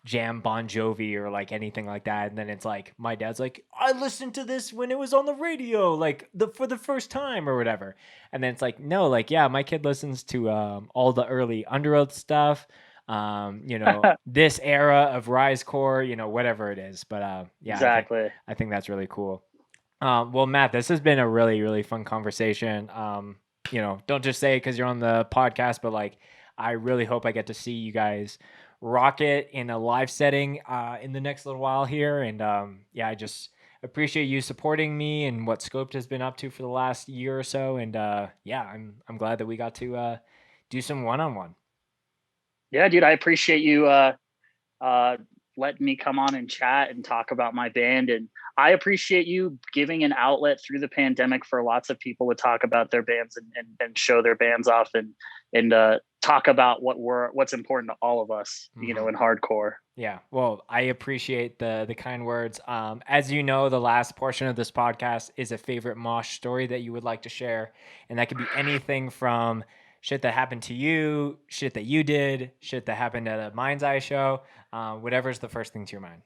jam Bon Jovi or like anything like that, and then it's like my dad's like, I listened to this when it was on the radio like for the first time or whatever, and then it's like, no, like, yeah, my kid listens to all the early Under Oath stuff, this era of Rise Core, whatever it is. But yeah, exactly. I think that's really cool. Well, Matt, this has been a really, really fun conversation. Don't just say it because you're on the podcast, but like, I really hope I get to see you guys rock it in a live setting in the next little while here. And yeah, I just appreciate you supporting me and what Scoped has been up to for the last year or so. And yeah, I'm glad that we got to do some one-on-one. Yeah, dude, I appreciate you uh, letting me come on and chat and talk about my band. And I appreciate you giving an outlet through the pandemic for lots of people to talk about their bands and show their bands off and talk about what's important to all of us, Mm-hmm. in hardcore. Yeah, well, I appreciate the kind words. As you know, the last portion of this podcast is a favorite mosh story that you would like to share, and that could be anything from shit that happened to you, shit that you did, shit that happened at a Mind's Eye show, whatever's the first thing to your mind.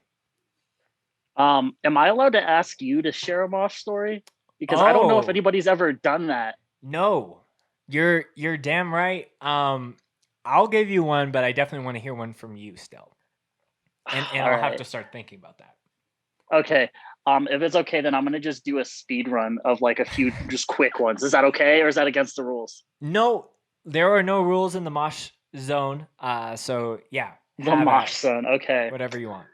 Am I allowed to ask you to share a mosh story? Because I don't know if Oh anybody's ever done that. no, you're damn right. I'll give you one, but I definitely want to hear one from you still, and All I'll have right. to start thinking about that. Okay. If it's okay, then I'm gonna just do a speed run of like a few just quick ones. Is that okay, or is that against the rules? No, there are no rules in the mosh zone. So yeah, The have at mosh it. zone. Okay. Whatever you want.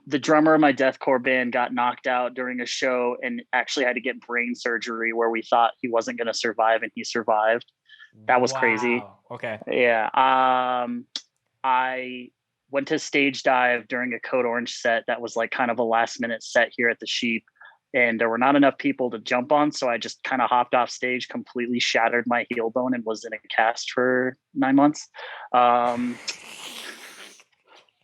The drummer of my deathcore band got knocked out during a show and actually had to get brain surgery where we thought he wasn't going to survive, and he survived. That was crazy. Wow. Okay. Yeah. I went to stage dive during a Code Orange set that was like kind of a last minute set here at the Sheep, and there were not enough people to jump on, so I just kind of hopped off stage, completely shattered my heel bone, and was in a cast for 9 months. um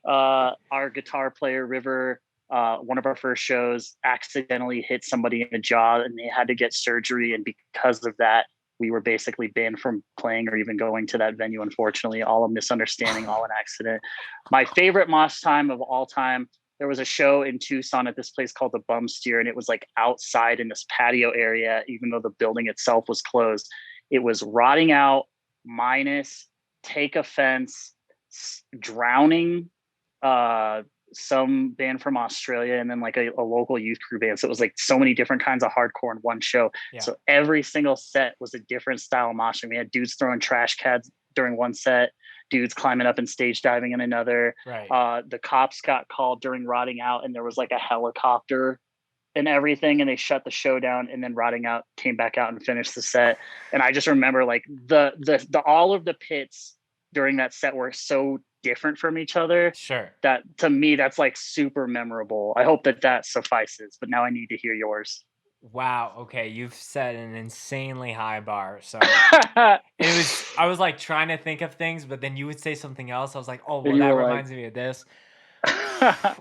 our guitar player River, one of our first shows, accidentally hit somebody in the jaw, and they had to get surgery. And because of that, we were basically banned from playing or even going to that venue. Unfortunately, all a misunderstanding, all an accident. My favorite mosh time of all time. There was a show in Tucson at this place called the Bum Steer, and it was like outside in this patio area, even though the building itself was closed. It was Rotting Out, Minus, Take Offense, Drowning, uh some band from Australia, and then like a local youth crew band. So it was like so many different kinds of hardcore in one show. Yeah. So every single set was a different style of moshing. We had dudes throwing trash cans during one set, dudes climbing up and stage diving in another. Right. The cops got called during Rotting Out, and there was like a helicopter and everything, and they shut the show down, and then Rotting Out came back out and finished the set. And I just remember like the all of the pits during that set were so different from each other Sure. that to me that's like super memorable. I hope that suffices, but now I need to hear yours. Wow. Okay. You've set an insanely high bar. So I was like trying to think of things, but then you would say something else. I was like, oh, well, You that were reminds me of this.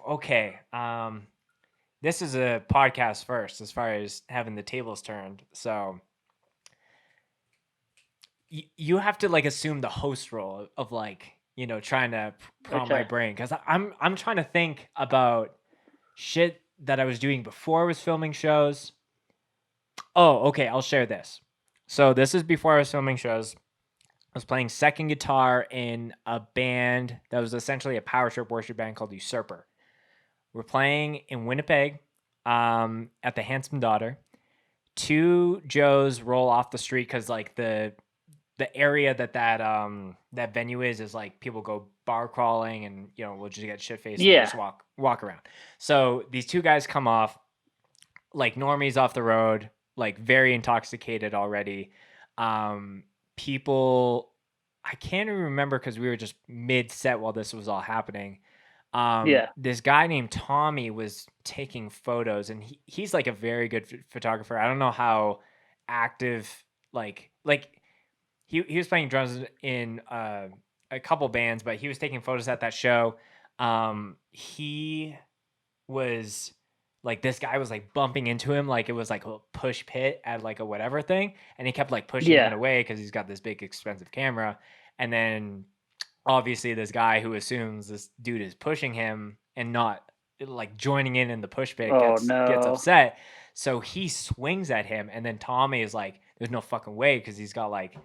Okay. This is a podcast first as far as having the tables turned. So you have to like assume the host role of like, trying to prompt my brain. Cause I'm trying to think about shit that I was doing before I was filming shows. Oh, okay. I'll share this. So this is before I was filming shows. I was playing second guitar in a band that was essentially a power trip worship band called Usurper. We're playing in Winnipeg, at the Handsome Daughter. Two Joes roll off the street because like the area that venue is like people go bar crawling, and we'll just get shit faced and just walk around. So these two guys come off like normies off the road, like very intoxicated already. People, I can't even remember because we were just mid set while this was all happening. This guy named Tommy was taking photos, and he's like a very good photographer. I don't know how active, like he was playing drums in a couple bands, but he was taking photos at that show. He was like, this guy was like bumping into him like it was like a push pit at like a whatever thing, and he kept like pushing him away because he's got this big expensive camera. And then obviously this guy who assumes this dude is pushing him and not like joining in the push pit gets upset. So he swings at him, and then Tommy is like, there's no fucking way, because he's got like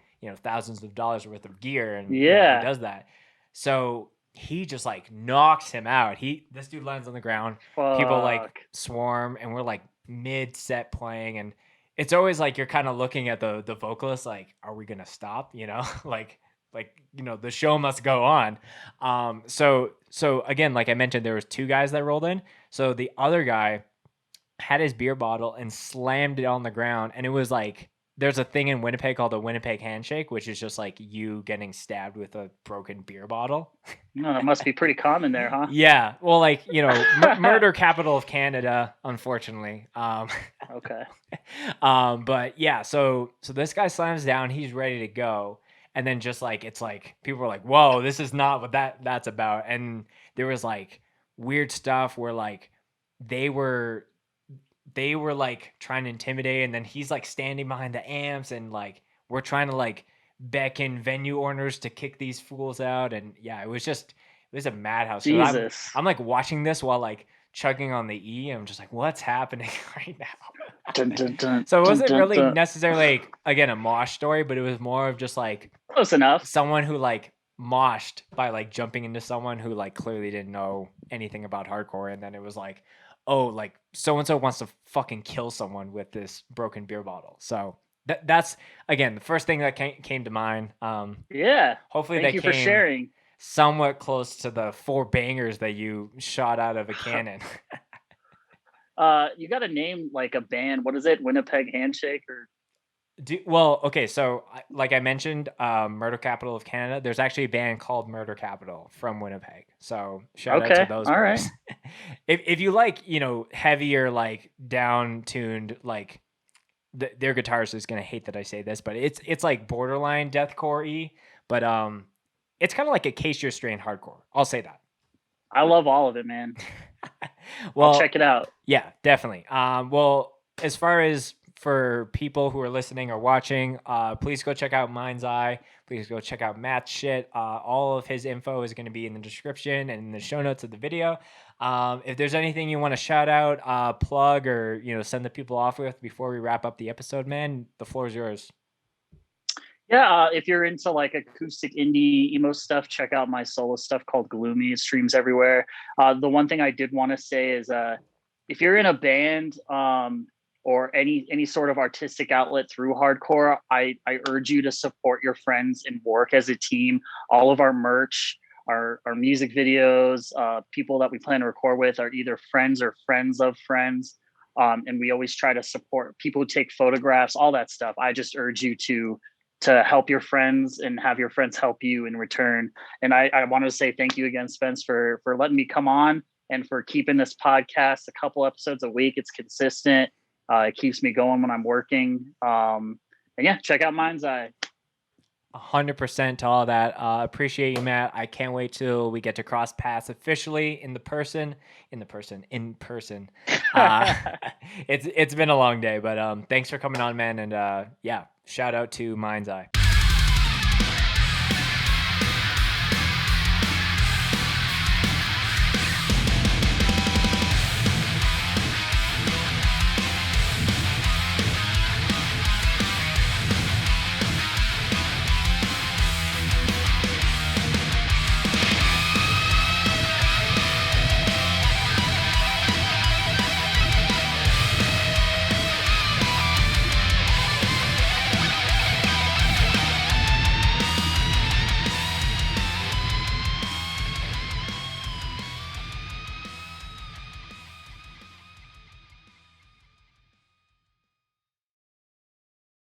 thousands of dollars worth of gear, and he does that. So he just like knocks him out. This dude lands on the ground. Fuck. People like swarm, and we're like mid set playing, and it's always like you're kind of looking at the vocalist like, are we gonna stop? Like the show must go on. So again, like I mentioned, there was two guys that rolled in. So the other guy had his beer bottle and slammed it on the ground, and it was like there's a thing in Winnipeg called the Winnipeg handshake, which is just like you getting stabbed with a broken beer bottle. No, that must be pretty common there, huh? Yeah. Well, like, you know, murder capital of Canada, unfortunately. Okay. But yeah, so this guy slams down, he's ready to go. And then just like, it's like, people are like, whoa, this is not what that's about. And there was like weird stuff where like they were like trying to intimidate, and then he's like standing behind the amps, and like we're trying to like beckon venue owners to kick these fools out. And yeah, it was a madhouse. So Jesus. I'm like watching this while like chugging on the E. I'm just like, what's happening right now? Dun, dun, dun, So it dun, wasn't dun, really dun. necessarily like, again, a mosh story, but it was more of just like Close enough. someone who like moshed by like jumping into someone who like clearly didn't know anything about hardcore. And then it was like, oh, like so and so wants to fucking kill someone with this broken beer bottle. So that's, again, the first thing that came to mind. Yeah. Hopefully Thank you for came sharing. somewhat close to the 4 bangers that you shot out of a cannon. You got to name like a band. What is it? Winnipeg Handshake or? Well, okay, so like I mentioned, Murder Capital of Canada, there's actually a band called Murder Capital from Winnipeg. So shout out to those all boys. right. If you like, you know, heavier, like down tuned, like their guitarist is gonna hate that I say this, but it's like borderline deathcore y, but it's kind of like a Case Your Strain hardcore. I'll say that. I love all of it, man. Well, I'll check it out. Yeah, definitely. Well, as far as for people who are listening or watching, please go check out Mind's Eye. Please go check out Matt's shit. All of his info is going to be in the description and in the show notes of the video. If there's anything you want to shout out, plug, or send the people off with before we wrap up the episode, man, the floor is yours. Yeah, if you're into like acoustic indie emo stuff, check out my solo stuff called Gloomy. It streams everywhere. The one thing I did want to say is if you're in a band or any sort of artistic outlet through hardcore, I urge you to support your friends and work as a team. All of our merch, our music videos, people that we plan to record with are either friends or friends of friends. And we always try to support people who take photographs, all that stuff. I just urge you to help your friends and have your friends help you in return. And I want to say thank you again, Spence, for letting me come on and for keeping this podcast a couple episodes a week. It's consistent. It keeps me going when I'm working. And yeah, check out Mind's Eye. 100% to all that. Appreciate you, Matt. I can't wait till we get to cross paths officially in person. It's been a long day, but thanks for coming on, man. And yeah, shout out to Mind's Eye.